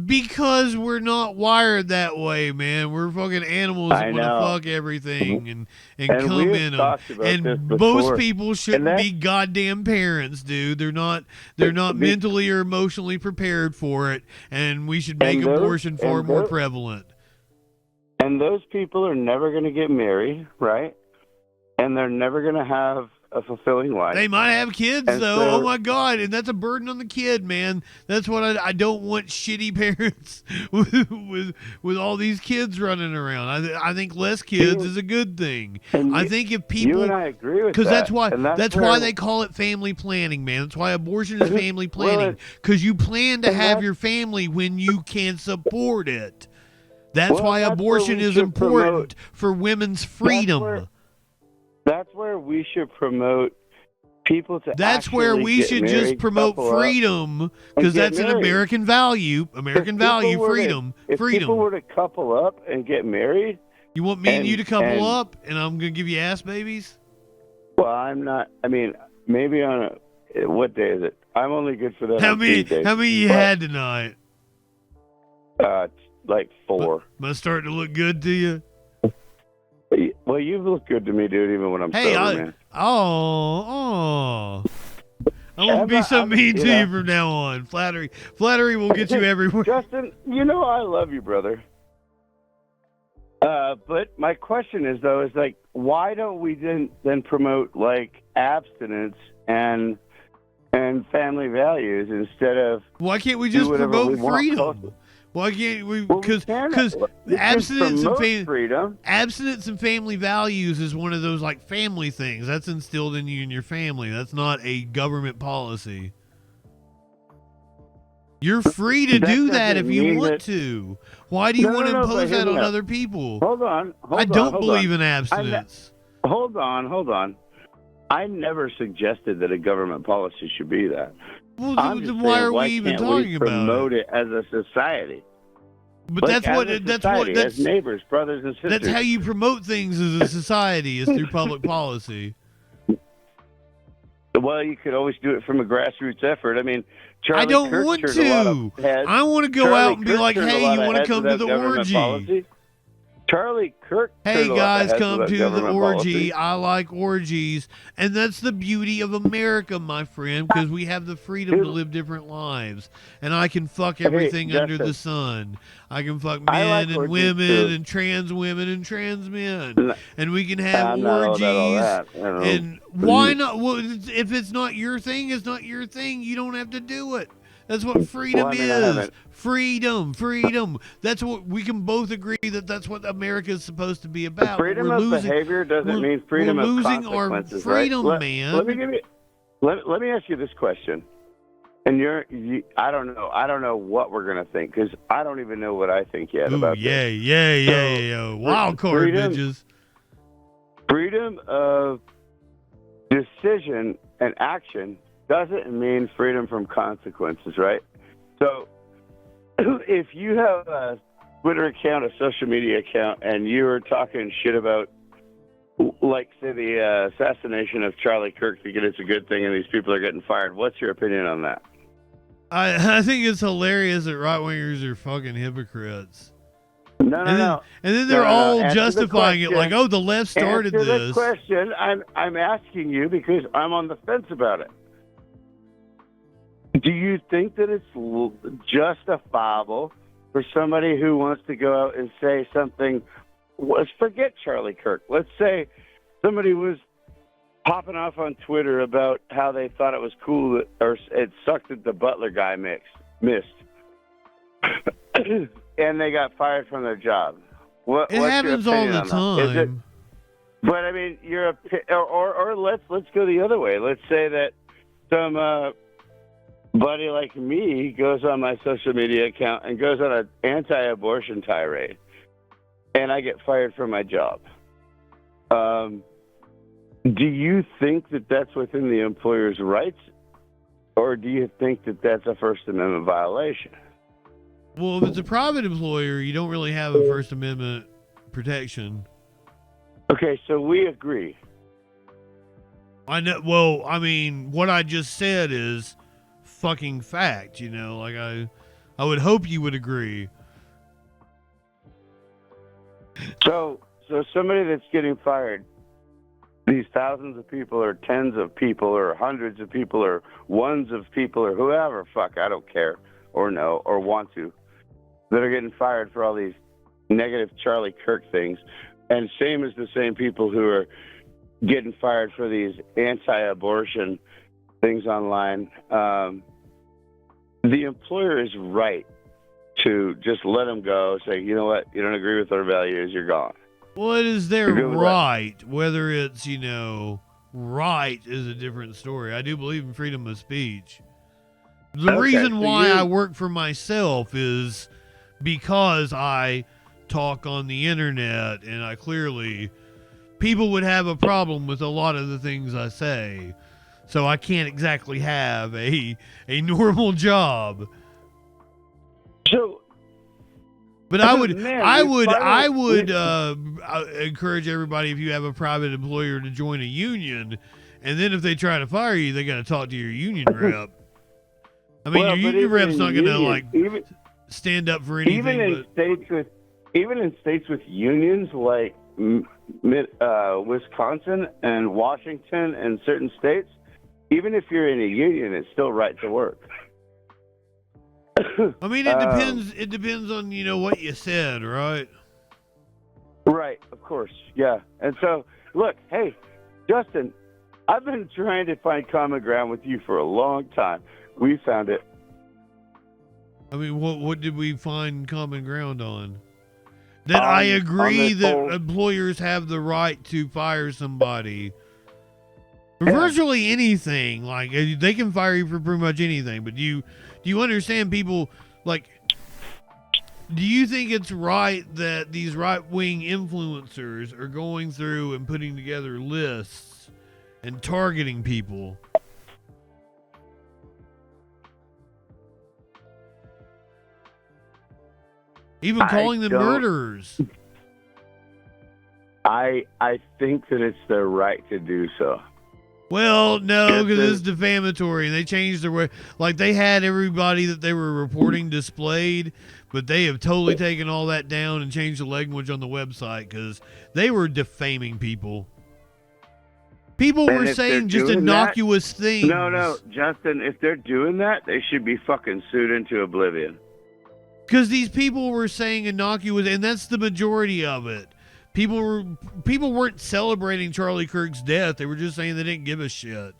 Speaker 2: Because we're not wired that way, man. We're fucking animals that want to fuck everything and come in them. And most people shouldn't be goddamn parents, dude. They're not mentally or emotionally prepared for it, and we should make abortion far more prevalent.
Speaker 1: And those people are never going to get married, right? And they're never going to have a fulfilling life.
Speaker 2: They might have kids, though. Oh, my God. And that's a burden on the kid, man. That's what I don't want shitty parents with all these kids running around. I think less kids is a good thing. I think if people...
Speaker 1: You and I agree with that.
Speaker 2: Because that's why they call it family planning, man. That's why abortion is family planning. Because you plan to have your family when you can support it. That's why abortion is important for women's freedom.
Speaker 1: That's where we should promote people to
Speaker 2: That's where we
Speaker 1: get
Speaker 2: should
Speaker 1: married,
Speaker 2: just promote
Speaker 1: couple up,
Speaker 2: freedom, because
Speaker 1: get
Speaker 2: that's an
Speaker 1: married.
Speaker 2: American value. American value, freedom.
Speaker 1: If people were to couple up and get married,
Speaker 2: you want me and you to couple up, and I'm gonna give you ass babies?
Speaker 1: Well, I'm not. I mean, maybe on what day is it? I'm only good for that.
Speaker 2: How
Speaker 1: on
Speaker 2: many?
Speaker 1: Tuesdays.
Speaker 2: How many you had tonight?
Speaker 1: Like 4.
Speaker 2: Am I starting to look good to you?
Speaker 1: Well, you've looked good to me, dude, even when I'm sober, man.
Speaker 2: Oh. I won't be so mean to you from now on. Flattery will get you everywhere.
Speaker 1: Justin, I love you, brother. But my question is, though, like, why don't we then promote, like, abstinence and family values instead of...
Speaker 2: Why can't we just promote freedom? Why can't we? Because abstinence and family values is one of those, like, family things that's instilled in you and your family. That's not a government policy. You're free to do that if you want to. Why do you want to impose that on other people?
Speaker 1: Hold on.
Speaker 2: I don't believe in abstinence.
Speaker 1: Hold on. I never suggested that a government policy should be that.
Speaker 2: Well, then why are we even talking about it?
Speaker 1: Promote it as a society.
Speaker 2: But
Speaker 1: like
Speaker 2: that's
Speaker 1: as neighbors, brothers and sisters.
Speaker 2: That's how you promote things as a society, is through public policy.
Speaker 1: Well, you could always do it from a grassroots effort. I mean,
Speaker 2: I don't want to. I want to go out and be like, hey, you want to come to the orgy?
Speaker 1: Charlie Kirk.
Speaker 2: Hey guys, come to the orgy. I like orgies, and that's the beauty of America, my friend, because we have the freedom to live different lives, and I can fuck everything under the sun. I can fuck men and women and trans women and trans men, and we can have orgies. And why not? Well, if it's not your thing, it's not your thing. You don't have to do it. That's what freedom is. Freedom. That's what we can both agree that's what America is supposed to be about.
Speaker 1: Freedom of behavior doesn't mean freedom of consequences,
Speaker 2: our freedom,
Speaker 1: right?
Speaker 2: man.
Speaker 1: Let me ask you this question. And I don't know what we're gonna think, because I don't even know what I think yet about this.
Speaker 2: Yeah. Wild card, bitches.
Speaker 1: Freedom of decision and action doesn't mean freedom from consequences, right? So if you have a Twitter account, a social media account, and you are talking shit about, like, say, the assassination of Charlie Kirk, thinking it's a good thing and these people are getting fired, what's your opinion on that?
Speaker 2: I think it's hilarious that right-wingers are fucking hypocrites.
Speaker 1: No.
Speaker 2: And then they're all justifying it like, oh, the left started this.
Speaker 1: Answer the question. I'm asking you because I'm on the fence about it. Do you think that it's justifiable for somebody who wants to go out and say something? Let's forget Charlie Kirk. Let's say somebody was popping off on Twitter about how they thought it was cool or it sucked that the Butler guy missed. And they got fired from their job. It
Speaker 2: happens all the time.
Speaker 1: But I mean, or let's go the other way. Let's say that some buddy like me goes on my social media account and goes on an anti-abortion tirade, and I get fired from my job. Do you think that that's within the employer's rights, or do you think that that's a First Amendment violation?
Speaker 2: Well, if it's a private employer, you don't really have a First Amendment protection. Okay,
Speaker 1: so we agree.
Speaker 2: I know. Well, I mean, what I just said is fucking fact, like I would hope you would agree.
Speaker 1: So somebody that's getting fired, these thousands of people or tens of people or hundreds of people or ones of people or whoever, I don't care or know or want to, that are getting fired for all these negative Charlie Kirk things, and same as the same people who are getting fired for these anti-abortion things online. The employer is right to just let them go, say, you know what, you don't agree with our values, you're gone.
Speaker 2: Well, it is their right. Whether it's, right is a different story. I do believe in freedom of speech. The reason why I work for myself is because I talk on the internet, and people would have a problem with a lot of the things I say. so I can't exactly have a normal job.
Speaker 1: So,
Speaker 2: but I would
Speaker 1: man,
Speaker 2: encourage everybody, if you have a private employer, to join a union, and then if they try to fire you, they got to talk to your union rep. I mean, your union rep's not going to stand up for anything.
Speaker 1: Even in states with unions like Wisconsin and Washington and certain states, even if you're in a union, it's still right to work.
Speaker 2: I mean, it depends. It depends on what you said, right?
Speaker 1: Right, of course, yeah. And so, look, hey, Justin, I've been trying to find common ground with you for a long time. We found it.
Speaker 2: I mean, what did we find common ground on? That I agree that employers have the right to fire somebody. For virtually anything. Like, they can fire you for pretty much anything. But do you understand people, like, do you think it's right that these right-wing influencers are going through and putting together lists and targeting people? Even calling them murderers.
Speaker 1: I think that it's their right to do so.
Speaker 2: Well, no, because it's defamatory, and they changed their way. Like, they had everybody that they were reporting displayed, but they have totally taken all that down and changed the language on the website because they were defaming people. People were saying just innocuous things.
Speaker 1: No, Justin, if they're doing that, they should be fucking sued into oblivion.
Speaker 2: Because these people were saying innocuous, and that's the majority of it. People weren't celebrating Charlie Kirk's death. They were just saying they didn't give a shit.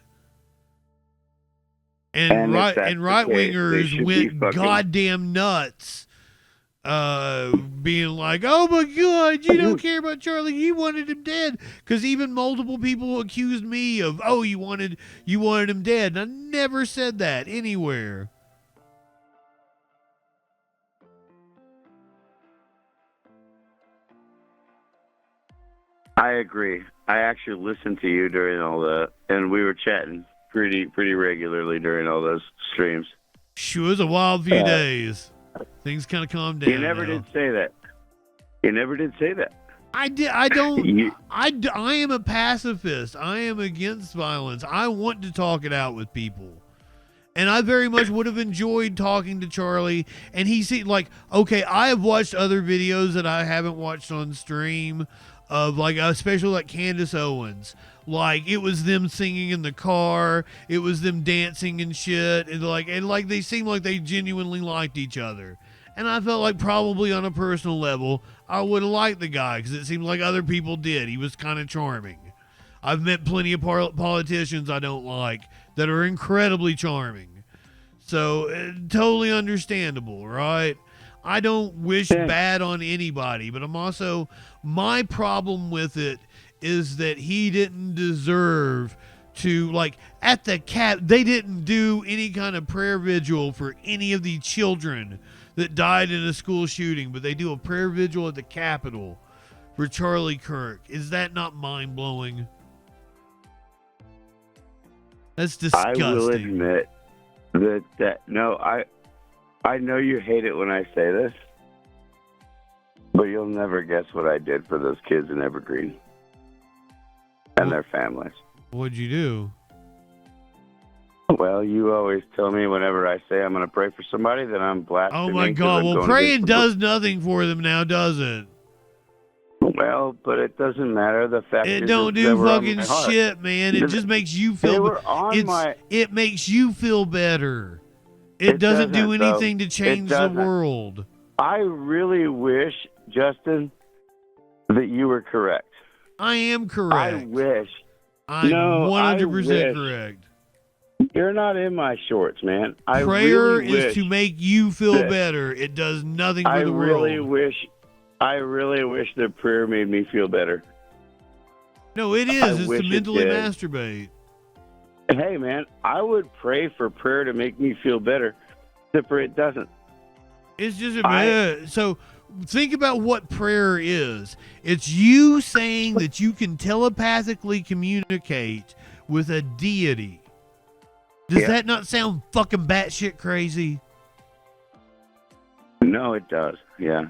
Speaker 2: And right-wingers went goddamn nuts, being like, "Oh my God, you don't care about Charlie. You wanted him dead." Because even multiple people accused me of, "Oh, you wanted him dead." And I never said that anywhere.
Speaker 1: I agree. I actually listened to you during all that, and we were chatting pretty regularly during all those streams.
Speaker 2: Sure, it was a wild few days. Things kind of calmed down.
Speaker 1: You never did say that.
Speaker 2: I did. I don't. I am a pacifist. I am against violence. I want to talk it out with people. And I very much would have enjoyed talking to Charlie. And he seemed like, okay, I have watched other videos that I haven't watched on stream of, like, especially like Candace Owens. Like, it was them singing in the car. It was them dancing and shit. And like they seemed like they genuinely liked each other. And I felt like probably on a personal level, I would have liked the guy because it seemed like other people did. He was kind of charming. I've met plenty of politicians I don't like that are incredibly charming. So, totally understandable, right? I don't wish bad on anybody, but I'm also, my problem with it is that he didn't deserve to, like, at the they didn't do any kind of prayer vigil for any of the children that died in a school shooting, but they do a prayer vigil at the Capitol for Charlie Kirk. Is that not mind-blowing? That's disgusting.
Speaker 1: I will admit I know you hate it when I say this, but you'll never guess what I did for those kids in Evergreen and their families.
Speaker 2: What'd you do?
Speaker 1: Well, you always tell me whenever I say I'm going to pray for somebody that I'm blaspheming.
Speaker 2: Oh my God! Well, praying does nothing for them now, does it?
Speaker 1: Well, but it doesn't matter. The fact
Speaker 2: it don't do fucking shit, man. It just makes you feel. It makes you feel better. It doesn't do anything to change the world.
Speaker 1: I really wish, Justin, that you were correct.
Speaker 2: I am correct.
Speaker 1: I wish.
Speaker 2: I'm 100% correct.
Speaker 1: You're not in my shorts, man.
Speaker 2: Prayer is to make you feel better. It does nothing for the world.
Speaker 1: I really wish that prayer made me feel better.
Speaker 2: No, it is. It's to mentally masturbate.
Speaker 1: Hey, man, I would pray for prayer to make me feel better, except for it doesn't.
Speaker 2: It's just so think about what prayer is. It's you saying that you can telepathically communicate with a deity. Does that not sound fucking batshit crazy?
Speaker 1: No, it does. Yeah.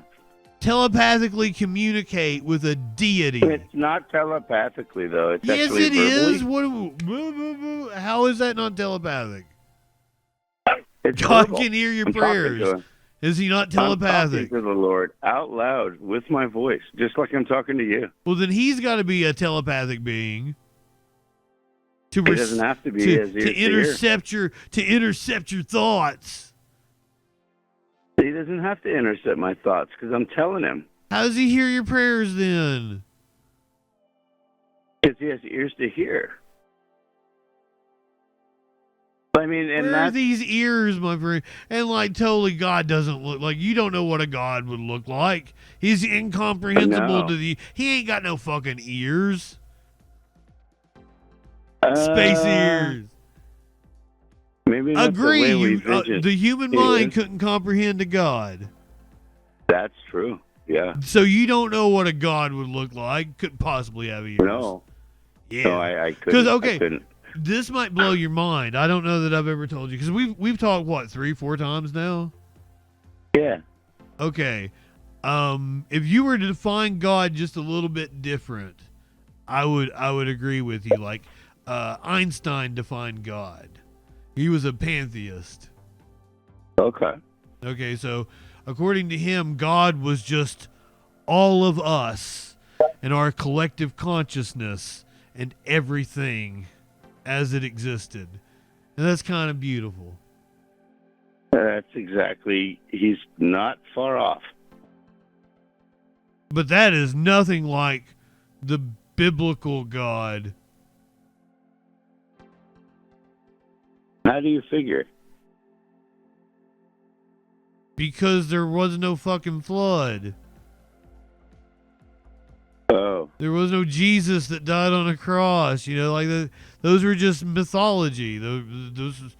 Speaker 2: Telepathically communicate with a deity.
Speaker 1: It's not telepathically, though. It's
Speaker 2: Yes,
Speaker 1: actually
Speaker 2: it
Speaker 1: verbally.
Speaker 2: is. How is that not telepathic?
Speaker 1: It's
Speaker 2: God
Speaker 1: verbal.
Speaker 2: can hear your
Speaker 1: I'm talking to
Speaker 2: prayers.
Speaker 1: him.
Speaker 2: Is he not
Speaker 1: I'm
Speaker 2: telepathic?
Speaker 1: talking to the Lord out loud with my voice, just like I'm talking to you.
Speaker 2: Well, then he's got to be a telepathic being.
Speaker 1: He doesn't have to be
Speaker 2: to intercept your thoughts.
Speaker 1: He doesn't have to intercept my thoughts because I'm telling him.
Speaker 2: How does he hear your prayers then?
Speaker 1: Because he has ears to hear. I mean, and
Speaker 2: where are these ears, my friend? And like, totally, God doesn't look like, you don't know what a God would look like. He's incomprehensible to the. He ain't got no fucking ears. Space ears.
Speaker 1: Maybe that's
Speaker 2: agree.
Speaker 1: The, way
Speaker 2: the human mind couldn't comprehend a God.
Speaker 1: That's true. Yeah.
Speaker 2: So you don't know what a God would look like. Couldn't possibly have ears.
Speaker 1: No.
Speaker 2: Yeah.
Speaker 1: No, I couldn't.
Speaker 2: Because okay.
Speaker 1: I couldn't.
Speaker 2: This might blow your mind. I don't know that I've ever told you because we've talked what 3-4 times now.
Speaker 1: Yeah.
Speaker 2: Okay. If you were to define God just a little bit different, I would agree with you. Like Einstein defined God. He was a pantheist.
Speaker 1: Okay.
Speaker 2: Okay. So according to him, God was just all of us and our collective consciousness and everything as it existed. And that's kind of beautiful.
Speaker 1: That's exactly, he's not far off.
Speaker 2: But that is nothing like the biblical God.
Speaker 1: How do you figure?
Speaker 2: Because there was no fucking flood.
Speaker 1: Oh.
Speaker 2: There was no Jesus that died on a cross. You know, like those were just mythology. Those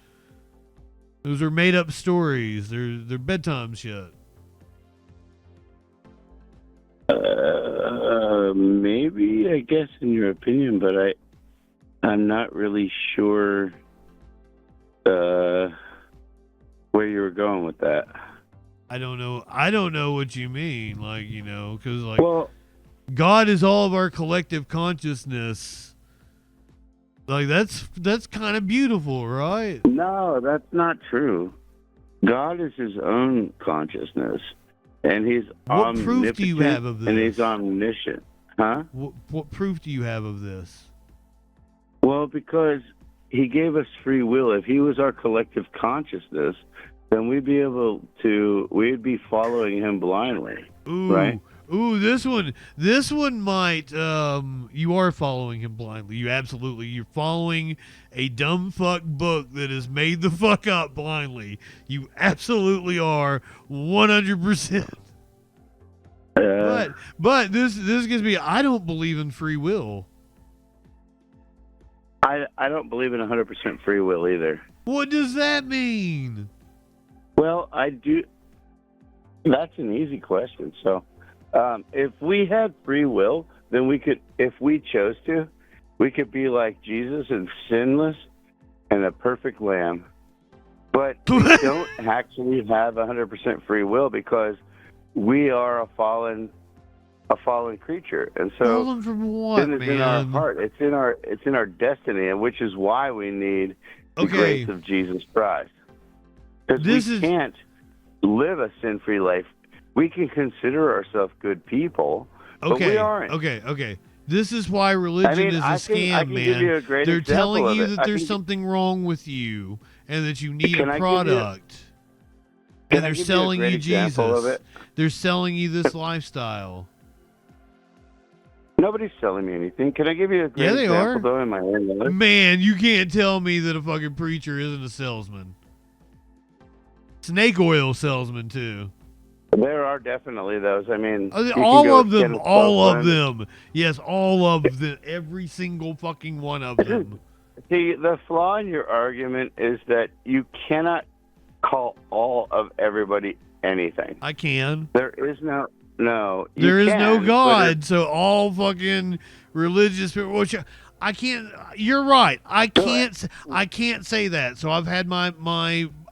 Speaker 2: are made up stories. They're bedtime shit.
Speaker 1: Maybe, I guess, in your opinion, but I'm not really sure where you were going with that.
Speaker 2: I don't know what you mean. Like, you know, because like,
Speaker 1: well,
Speaker 2: God is all of our collective consciousness. Like that's kind of beautiful, right?
Speaker 1: No, that's not true. God is his own consciousness, and he's
Speaker 2: what proof do you have of this?
Speaker 1: And he's omniscient, huh?
Speaker 2: What proof do you have of this?
Speaker 1: Well, because he gave us free will. If he was our collective consciousness, then we'd be following him blindly.
Speaker 2: Ooh,
Speaker 1: right?
Speaker 2: Ooh, this one might, you are following him blindly. You're following a dumb fuck book that is made the fuck up blindly. You absolutely are 100%. But this gives me, I don't believe in free will.
Speaker 1: I don't believe in 100% free will either.
Speaker 2: What does that mean?
Speaker 1: Well, I do. That's an easy question. So, if we had free will, then we could, if we chose to, we could be like Jesus and sinless and a perfect lamb. But we don't actually have 100% free will because we are a fallen creature, and so
Speaker 2: fallen from what,
Speaker 1: sin is in our heart. It's in our destiny, and which is why we need the grace of Jesus Christ. Because we can't live a sin-free life. We can consider ourselves good people, but we aren't.
Speaker 2: Okay. This is why religion is a scam, man. They're telling you that there's something wrong with you and that you need a product. And they're selling you Jesus. They're selling you this lifestyle.
Speaker 1: Nobody's selling me anything. Can I give you a great example, though, in my own life?
Speaker 2: Man, you can't tell me that a fucking preacher isn't a salesman. Snake oil salesman, too.
Speaker 1: There are definitely those. I mean,
Speaker 2: all of them. Yes, all of them. Every single fucking one of them.
Speaker 1: See, the flaw in your argument is that you cannot call all of everybody anything.
Speaker 2: I can.
Speaker 1: There is no
Speaker 2: God, so all fucking religious people. Which I can't. You're right. I can't say that. So I've had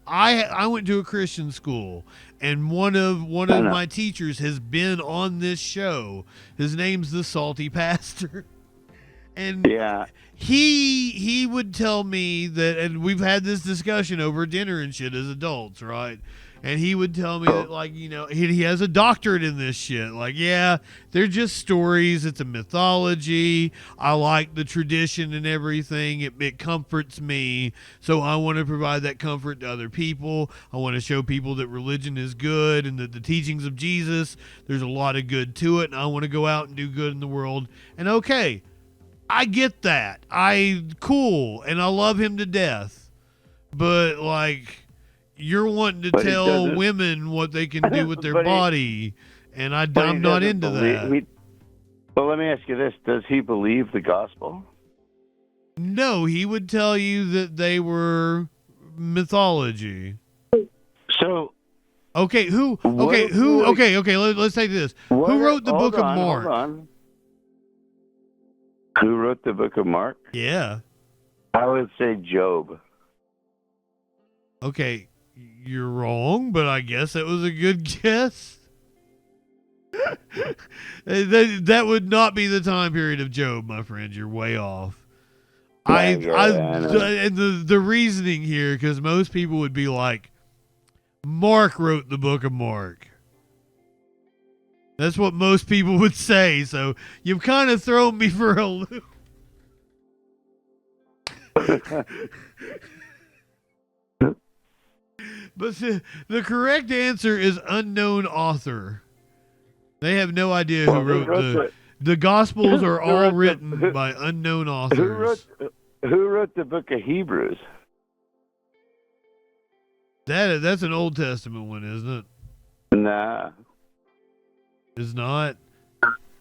Speaker 2: I went to a Christian school, and one of my teachers has been on this show. His name's the Salty Pastor, and he would tell me that, and we've had this discussion over dinner and shit as adults, right? And he would tell me that, like, you know, he has a doctorate in this shit. Like, yeah, they're just stories. It's a mythology. I like the tradition and everything. It comforts me. So I want to provide that comfort to other people. I want to show people that religion is good and that the teachings of Jesus, there's a lot of good to it. And I want to go out and do good in the world. And okay, I get that. Cool. And I love him to death. But, like, you're wanting to tell women what they can do with their body, and I'm not into that.
Speaker 1: Well, let me ask you this. Does he believe the gospel?
Speaker 2: No, he would tell you that they were mythology.
Speaker 1: So...
Speaker 2: Okay, let's take this. Who wrote the Book of Mark?
Speaker 1: Hold on. Who wrote the Book of Mark?
Speaker 2: Yeah.
Speaker 1: I would say Job.
Speaker 2: Okay, you're wrong, but I guess that was a good guess. that would not be the time period of Job, my friend. You're way off. And the reasoning here, because most people would be like, Mark wrote the Book of Mark. That's what most people would say. So you've kind of thrown me for a loop. But the correct answer is unknown author. They have no idea who wrote the Gospels are all written by unknown authors.
Speaker 1: Who wrote the Book of Hebrews?
Speaker 2: That's an Old Testament one, isn't it?
Speaker 1: Nah.
Speaker 2: It's not?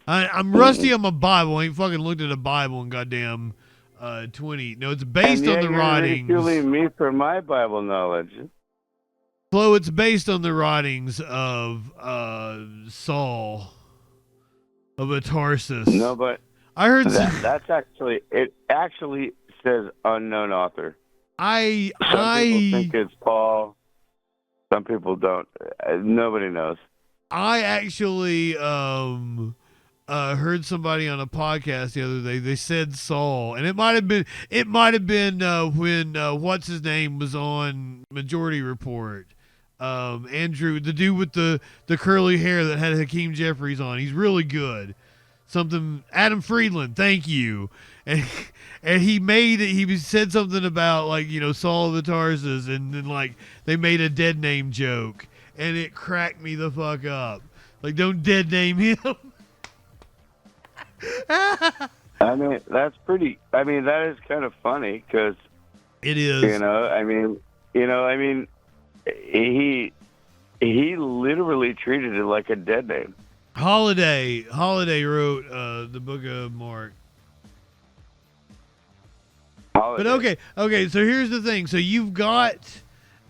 Speaker 2: I'm rusty on my Bible. I ain't fucking looked at a Bible in goddamn 20. No, it's based on the writings.
Speaker 1: You're ridiculing me for my Bible knowledge.
Speaker 2: Flo, it's based on the writings of Saul of Tarsus.
Speaker 1: No, but
Speaker 2: I heard
Speaker 1: that's actually, it actually says unknown author.
Speaker 2: Some
Speaker 1: people think it's Paul. Some people don't. Nobody knows.
Speaker 2: I actually heard somebody on a podcast the other day. They said Saul, and it might have been when what's his name was on Majority Report. Andrew, the dude with the curly hair that had Hakeem Jeffries on. He's really good. Adam Friedland, thank you. And he said something about, like, you know, Saul of the Tarsus, and then, like, they made a dead name joke, and it cracked me the fuck up. Like, don't dead name him.
Speaker 1: I mean, that is kind of funny, because
Speaker 2: it is.
Speaker 1: He literally treated it like a dead name.
Speaker 2: Holiday wrote the Book of Mark. Holiday. But okay, so here's the thing. So you've got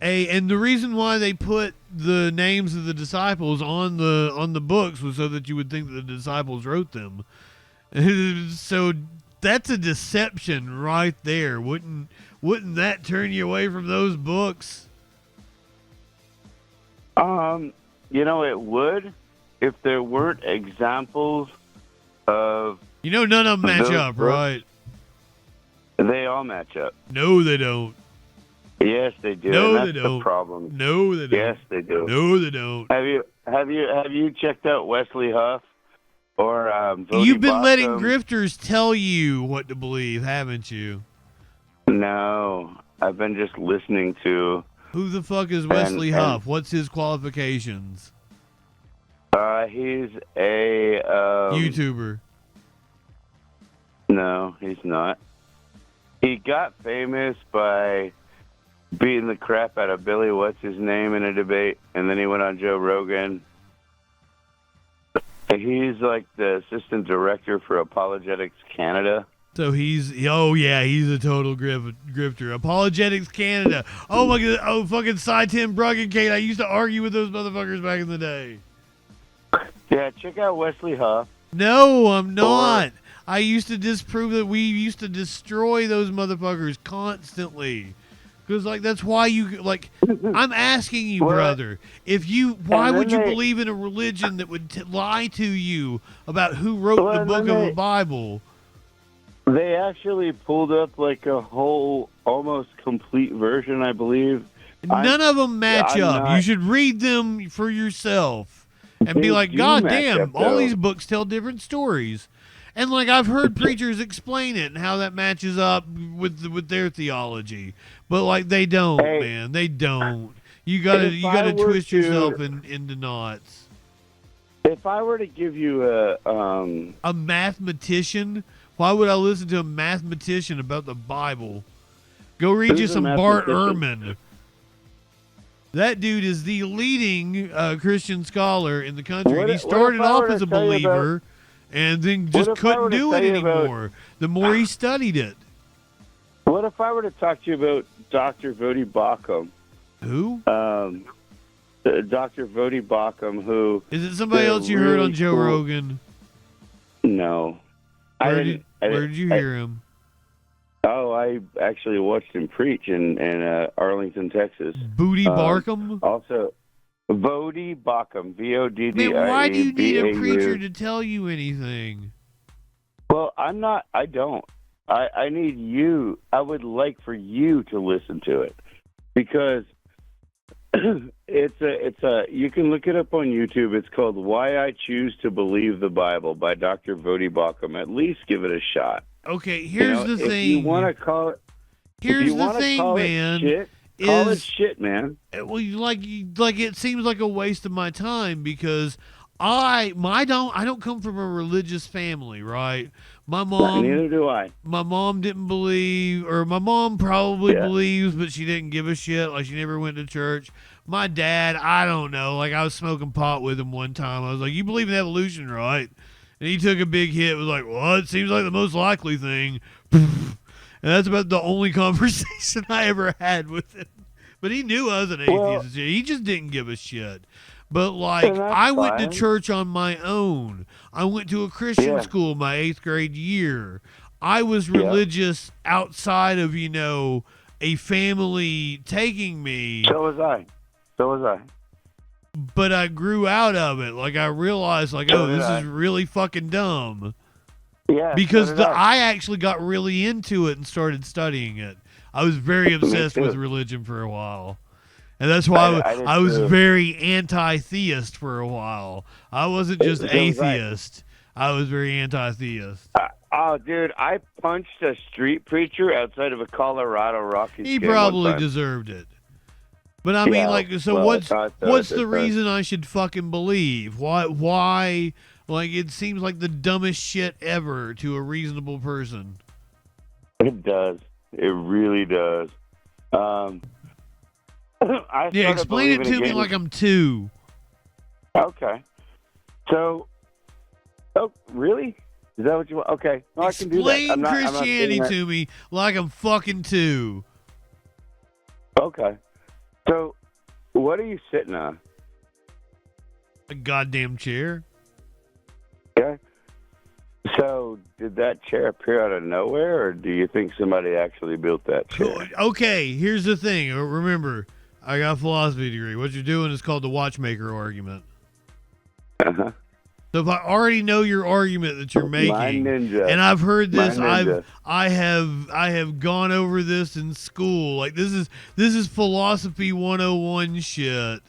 Speaker 2: and the reason why they put the names of the disciples on the books was so that you would think that the disciples wrote them. So that's a deception right there. Wouldn't that turn you away from those books?
Speaker 1: It would, if there weren't examples of...
Speaker 2: none of them match up, right?
Speaker 1: They all match up.
Speaker 2: No, they don't.
Speaker 1: Yes, they do.
Speaker 2: No, they don't.
Speaker 1: That's the problem.
Speaker 2: No, they don't.
Speaker 1: Yes, they do.
Speaker 2: No, they don't.
Speaker 1: Have you checked out Wesley Huff or
Speaker 2: You've been letting grifters tell you what to believe, haven't you?
Speaker 1: No, I've been just listening to...
Speaker 2: Who the fuck is Wesley Huff? What's his qualifications?
Speaker 1: He's a...
Speaker 2: YouTuber.
Speaker 1: No, he's not. He got famous by beating the crap out of Billy What's-His-Name in a debate, and then he went on Joe Rogan. He's like the assistant director for Apologetics Canada.
Speaker 2: So he's a total grifter. Apologetics Canada. Oh my god. Oh, fucking Cy Tim Bruggencate. I used to argue with those motherfuckers back in the day.
Speaker 1: Yeah, check out Wesley Huff.
Speaker 2: No, I'm not. I used to disprove that. We used to destroy those motherfuckers constantly. Because, like, that's why you, like, I'm asking you, brother, why would you believe in a religion that would lie to you about who wrote the book of the Bible?
Speaker 1: They actually pulled up, like, a whole, almost complete version, I believe.
Speaker 2: None of them match up. You should read them for yourself and be like, God damn, all these books tell different stories. And, like, I've heard preachers explain it and how that matches up with their theology. But, like, they don't, man. They don't. You gotta twist yourself into knots.
Speaker 1: If I were to give you
Speaker 2: a mathematician, why would I listen to a mathematician about the Bible? Go read you some Bart Ehrman. That dude is the leading Christian scholar in the country. He started off as a believer and then just couldn't do it anymore the more he studied it.
Speaker 1: What if I were to talk to you about Dr. Vodi Bakum?
Speaker 2: Who?
Speaker 1: Dr. Vodi Bakum, who...
Speaker 2: Is it somebody else you heard on Joe Rogan?
Speaker 1: No.
Speaker 2: Where did you hear him?
Speaker 1: Oh, I actually watched him preach in Arlington, Texas.
Speaker 2: Booty Barkum?
Speaker 1: Also, Vodi Bakum, Voddi.
Speaker 2: Man, why do you need a preacher to tell you anything?
Speaker 1: Well, I don't. I need you. I would like for you to listen to it because it's a. You can look it up on YouTube. It's called "Why I Choose to Believe the Bible" by Dr. Vodi Bakum. At least give it a shot.
Speaker 2: Okay, here's the thing.
Speaker 1: If you want to call it,
Speaker 2: here's the thing, man.
Speaker 1: Call it shit, man.
Speaker 2: Well, like it seems like a waste of my time because I don't come from a religious family, right? My mom.
Speaker 1: Neither do I.
Speaker 2: My mom didn't believe, or my mom probably believes, but she didn't give a shit. Like she never went to church. My dad, I don't know. Like I was smoking pot with him one time. I was like, "You believe in evolution, right?" And he took a big hit. Was like, "Well, it seems like the most likely thing." And that's about the only conversation I ever had with him. But he knew I was an atheist. He just didn't give a shit. But, like, I went to church on my own. I went to a Christian school my 8th grade year. I was religious outside of, a family taking me.
Speaker 1: So was I.
Speaker 2: But I grew out of it. Like, I realized, this is really fucking dumb.
Speaker 1: Yeah.
Speaker 2: Because I actually got really into it and started studying it. I was very obsessed with religion for a while. And that's why I was very anti-theist for a while. I wasn't just atheist. I was very anti-theist.
Speaker 1: Oh, dude, I punched a street preacher outside of a Colorado Rockies
Speaker 2: He
Speaker 1: game
Speaker 2: probably deserved it. But I mean, what's the reason I should fucking believe? Why? Like, it seems like the dumbest shit ever to a reasonable person.
Speaker 1: It does. It really does.
Speaker 2: Explain it to me like I'm 2.
Speaker 1: Okay. So, really? Is that what you want? Okay. No,
Speaker 2: Explain
Speaker 1: I can do that.
Speaker 2: Christianity to me like I'm fucking 2.
Speaker 1: Okay. So, what are you sitting on?
Speaker 2: A goddamn chair.
Speaker 1: Yeah. So, did that chair appear out of nowhere, or do you think somebody actually built that chair?
Speaker 2: Okay, here's the thing. Remember, I got a philosophy degree. What you're doing is called the watchmaker argument.
Speaker 1: Uh-huh.
Speaker 2: So if I already know your argument that you're making, and I've heard this, I have gone over this in school. Like this is philosophy 101 shit.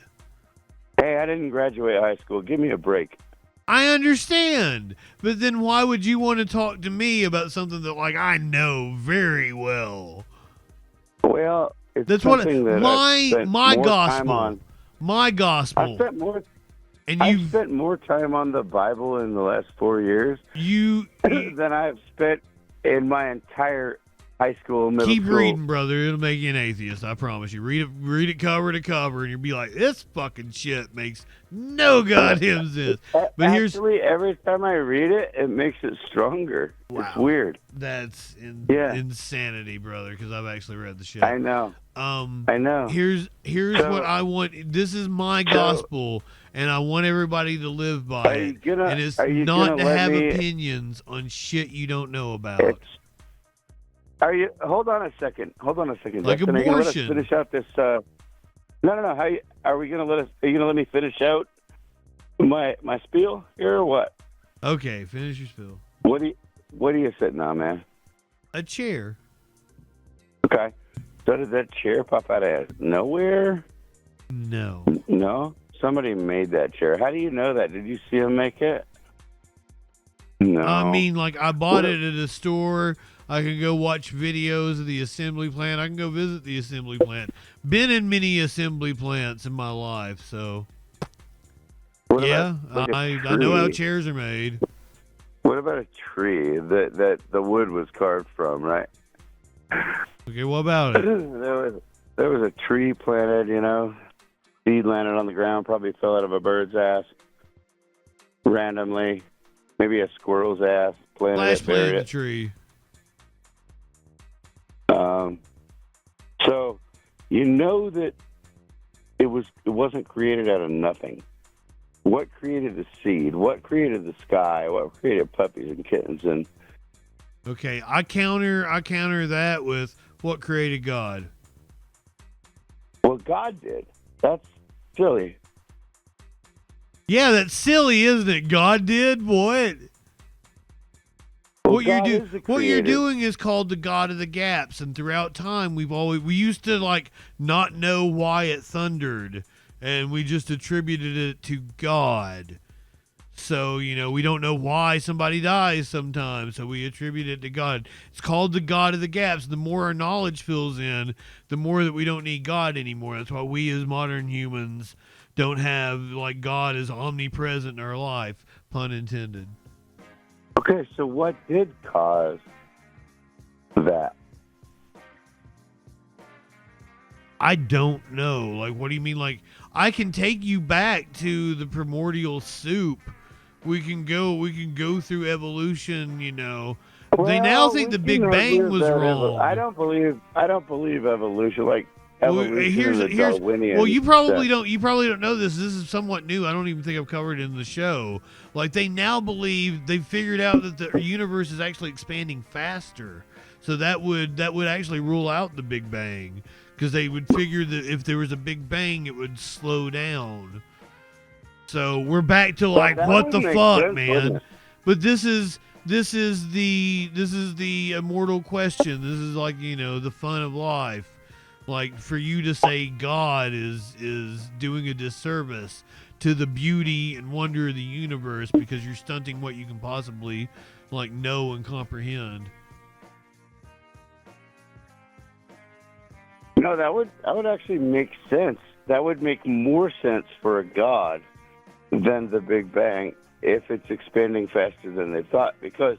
Speaker 1: Hey, I didn't graduate high school. Give me a break.
Speaker 2: I understand, but then why would you want to talk to me about something that like I know very well?
Speaker 1: Well,
Speaker 2: that's what my gospel. My gospel.
Speaker 1: I've spent more time on the Bible in the last 4 years than I've spent in my entire high school, middle
Speaker 2: Keep
Speaker 1: school.
Speaker 2: reading, brother. It'll make you an atheist. I promise you. Read it cover to cover, and you'll be like, "This fucking shit makes no goddamn sense." But
Speaker 1: Actually, every time I read it, it makes it stronger.
Speaker 2: Wow.
Speaker 1: It's weird.
Speaker 2: That's insanity, brother. Because I've actually read the shit.
Speaker 1: I know. I know.
Speaker 2: Here's
Speaker 1: So-
Speaker 2: what I want. This is my gospel, and I want everybody to live by it. And it's not to have opinions on shit you don't know about.
Speaker 1: Hold on a second.
Speaker 2: Like
Speaker 1: Justin. Are you gonna let us
Speaker 2: abortion.
Speaker 1: finish out this? No. Are we gonna let us? Are you gonna let me finish out my spiel here or what?
Speaker 2: Okay, finish your spiel.
Speaker 1: What are you sitting on, man?
Speaker 2: A chair.
Speaker 1: Okay. So did that chair pop out of nowhere?
Speaker 2: No.
Speaker 1: No. Somebody made that chair. How do you know that? Did you see him make it? No.
Speaker 2: I mean, like, I bought it at a store. I can go watch videos of the assembly plant. I can go visit the assembly plant. Been in many assembly plants in my life, so yeah, I know how chairs are made.
Speaker 1: What about a tree that the wood was carved from, right?
Speaker 2: Okay, what about it?
Speaker 1: There was a tree planted, seed landed on the ground, probably fell out of a bird's ass randomly, maybe a squirrel's ass
Speaker 2: Flash
Speaker 1: planted
Speaker 2: planted the
Speaker 1: it.
Speaker 2: tree.
Speaker 1: So you know that it wasn't created out of nothing. What created the seed? What created the sky? What created puppies and kittens? And
Speaker 2: Okay, I counter that with what created God.
Speaker 1: well, God did. That's silly.
Speaker 2: Yeah, that's silly, isn't it? God did what?
Speaker 1: Well,
Speaker 2: What
Speaker 1: God
Speaker 2: you're
Speaker 1: is the
Speaker 2: what you're
Speaker 1: creator.
Speaker 2: doing is called the God of the gaps, and throughout time we used to like not know why it thundered, and we just attributed it to God. So, we don't know why somebody dies sometimes, so we attribute it to God. It's called the God of the gaps. The more our knowledge fills in, the more that we don't need God anymore. That's why we as modern humans don't have, like, God is omnipresent in our life, pun intended.
Speaker 1: Okay, so what did cause that?
Speaker 2: I don't know. Like, what do you mean? Like, I can take you back to the primordial soup. We can go through evolution, They now think the Big Bang was wrong.
Speaker 1: I don't believe evolution. Like evolution in the Darwinian.
Speaker 2: Well, you probably
Speaker 1: sense.
Speaker 2: don't know this. This is somewhat new. I don't even think I've covered it in the show. Like, they now believe they've figured out that the universe is actually expanding faster. So that would actually rule out the Big Bang, because they would figure that if there was a Big Bang, it would slow down. So we're back to like, what the fuck, man? But this is the immortal question. This is like, the fun of life. Like, for you to say God is doing a disservice to the beauty and wonder of the universe, because you're stunting what you can possibly like know and comprehend.
Speaker 1: No, that would actually make sense. That would make more sense for a God than the Big Bang if it's expanding faster than they thought. Because,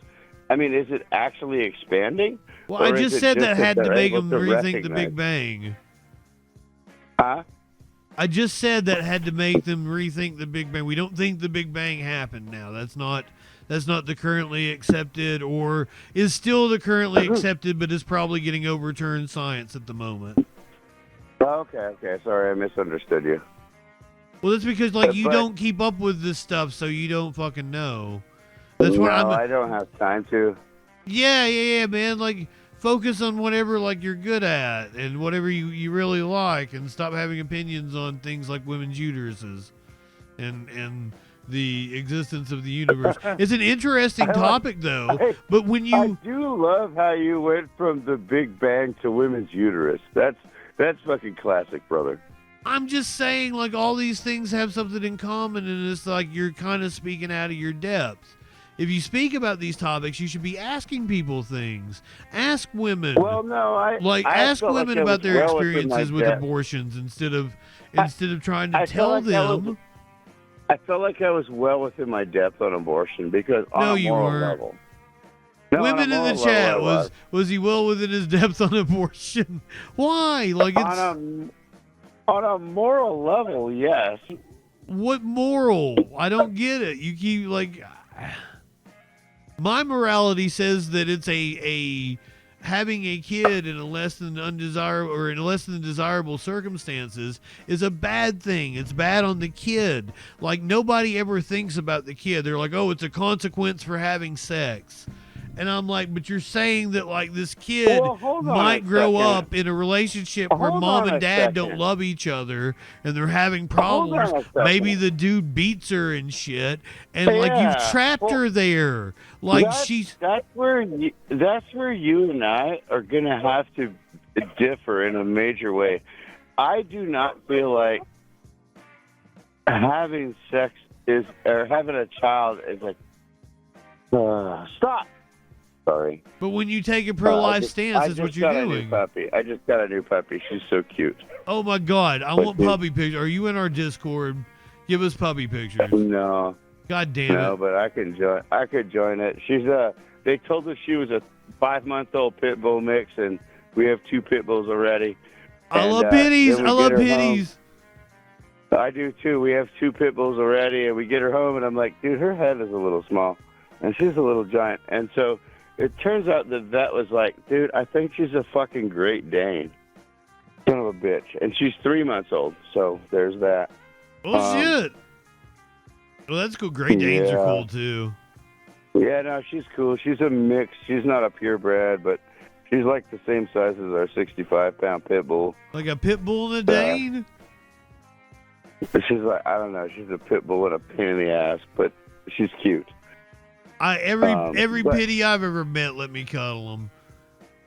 Speaker 1: I mean, is it actually expanding?
Speaker 2: Well, I just said that had to make them rethink the
Speaker 1: recognize?
Speaker 2: Big Bang.
Speaker 1: Huh?
Speaker 2: I just said that had to make them rethink the Big Bang. We don't think the Big Bang happened now. That's not the currently accepted, or is still the currently accepted, but is probably getting overturned science at the moment.
Speaker 1: Okay. Sorry, I misunderstood you.
Speaker 2: Well, that's because you
Speaker 1: But-
Speaker 2: don't keep up with this stuff, so you don't fucking know. That's what
Speaker 1: I don't have time to.
Speaker 2: Yeah, man. Like, focus on whatever you're good at and whatever you really like, and stop having opinions on things like women's uteruses and the existence of the universe. It's an interesting topic, though. But when
Speaker 1: I
Speaker 2: you
Speaker 1: do love how you went from the Big Bang to women's uterus. That's fucking classic, brother.
Speaker 2: I'm just saying, like, all these things have something in common, and it's like you're kind of speaking out of your depth. If you speak about these topics, you should be asking people things. Ask women.
Speaker 1: Well, no, I
Speaker 2: ask
Speaker 1: felt
Speaker 2: women
Speaker 1: like I
Speaker 2: about
Speaker 1: was
Speaker 2: their
Speaker 1: well within
Speaker 2: experiences
Speaker 1: my
Speaker 2: with
Speaker 1: depth.
Speaker 2: abortions instead of trying to
Speaker 1: I
Speaker 2: tell
Speaker 1: felt like
Speaker 2: them.
Speaker 1: I felt like I was well within my depth on abortion because on
Speaker 2: No,
Speaker 1: a
Speaker 2: you
Speaker 1: moral
Speaker 2: weren't.
Speaker 1: level. No,
Speaker 2: Women in the chat, was he well within his depth on abortion? Why? Like it's
Speaker 1: on a moral level, yes.
Speaker 2: what moral? I don't get it. You keep like my morality says that it's a having a kid in a less than undesirable or in less than desirable circumstances is a bad thing. It's bad on the kid. Like nobody ever thinks about the kid. They're like, oh, it's a consequence for having sex. And I'm like, but you're saying that like this kid might grow up in a relationship where mom and dad don't love each other and they're having problems. Maybe the dude beats her and shit, and like you've trapped her there. Like
Speaker 1: that's where you and I are gonna have to differ in a major way. I do not feel like having sex or having a child is like stop. Sorry.
Speaker 2: But when you take a pro-life stance, that's what you're doing.
Speaker 1: I just got a new puppy. She's so cute.
Speaker 2: Oh my God! I want puppy pictures. Are you in our Discord? Give us puppy pictures.
Speaker 1: No.
Speaker 2: God damn it.
Speaker 1: No, but I could join it. She's They told us she was a 5-month-old pit bull mix, and we have 2 pit bulls already.
Speaker 2: I love pitties. I love pitties.
Speaker 1: I do too. We have 2 pit bulls already, and we get her home, and I'm like, dude, her head is a little small, and she's a little giant, and so. It turns out the vet was like, dude, I think she's a fucking Great Dane. Son of a bitch. And she's 3 months old, so there's that.
Speaker 2: Oh, shit. Well, that's cool. Great Danes are cool, too.
Speaker 1: Yeah, no, she's cool. She's a mix. She's not a purebred, but she's like the same size as our 65-pound pit bull.
Speaker 2: Like a pit bull and a Dane?
Speaker 1: She's like, I don't know. She's a pit bull and a pain in the ass, but she's cute.
Speaker 2: Every pitty I've ever met let me cuddle them.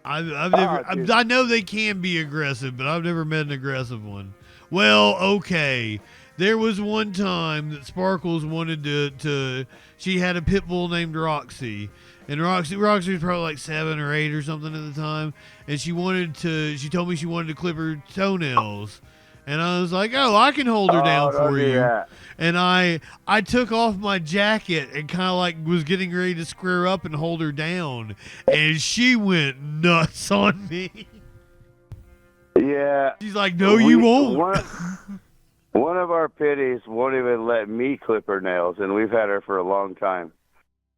Speaker 2: I've never. I know they can be aggressive, but I've never met an aggressive one. Well, okay. There was one time that Sparkles wanted to. She had a pit bull named Roxy, and Roxy was probably like 7 or 8 or something at the time, and she told me she wanted to clip her toenails. And I was like, oh, I can hold her down for you. And I took off my jacket and kind of like was getting ready to square up and hold her down. And she went nuts on me.
Speaker 1: Yeah.
Speaker 2: She's like, no, you won't.
Speaker 1: One of our pitties won't even let me clip her nails, and we've had her for a long time.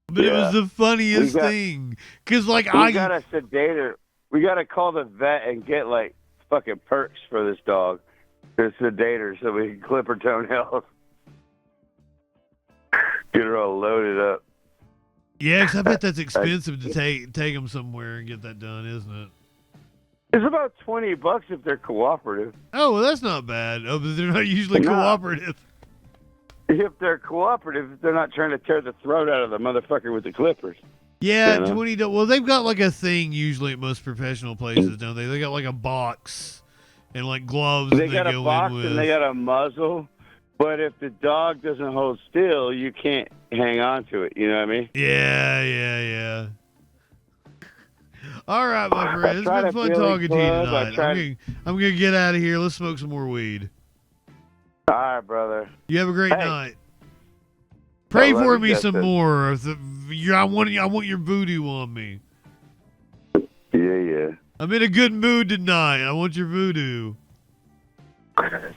Speaker 2: But it was the funniest thing. Because like
Speaker 1: we got to sedate her. We got to call the vet and get like fucking perks for this dog. To sedate her so we can clip her toenails. Get her all loaded up.
Speaker 2: Yeah, because I bet that's expensive to take them somewhere and get that done, isn't it?
Speaker 1: It's about $20 if they're cooperative.
Speaker 2: Oh, well, that's not bad. Oh, but they're not usually cooperative.
Speaker 1: If they're cooperative, they're not trying to tear the throat out of the motherfucker with the clippers.
Speaker 2: Yeah, you know? $20. Well, they've got like a thing usually at most professional places, don't they? They got like a box. And like gloves
Speaker 1: they got a box and they got a muzzle, but if the dog doesn't hold still, you can't hang on to it. You know what I mean?
Speaker 2: Yeah. All right, my friend. It's been fun talking to you tonight. I'm gonna get out of here. Let's smoke some more weed.
Speaker 1: All right, brother.
Speaker 2: You have a great night. Pray for me some more. I want your voodoo on me.
Speaker 1: Yeah.
Speaker 2: I'm in a good mood tonight. I want your voodoo.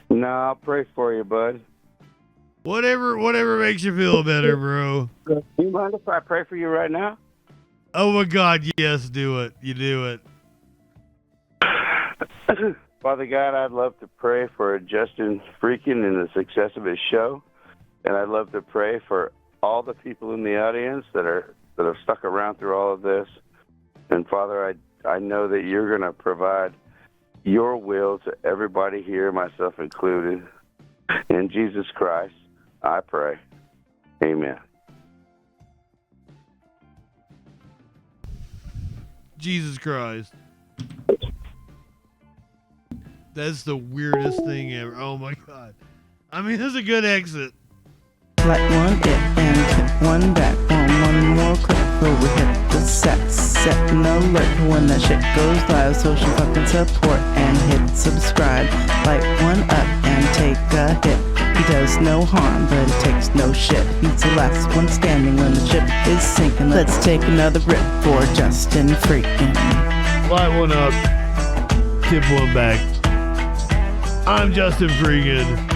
Speaker 1: No, I'll pray for you, bud.
Speaker 2: Whatever makes you feel better, bro.
Speaker 1: Do you mind if I pray for you right now?
Speaker 2: Oh my God, yes, do it. You do
Speaker 1: it. Father God, I'd love to pray for JustinFREAKIN and the success of his show. And I'd love to pray for all the people in the audience that have stuck around through all of this. And Father, I know that you're going to provide your will to everybody here, myself included. In Jesus Christ, I pray. Amen.
Speaker 2: Jesus Christ. That's the weirdest thing ever. Oh my God. I mean, this is a good exit.
Speaker 5: Like one it and hit one back on one more clip where we hit the set an alert when that shit goes live. Social fucking support and hit subscribe. Like one up and take a hit. He does no harm, but it takes no shit. He's the last one standing when the ship is sinking. Let's take another rip for JustinFREAKIN.
Speaker 2: Light one up. Tip one back. I'm JustinFREAKIN.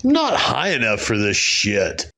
Speaker 6: Not high enough for this shit.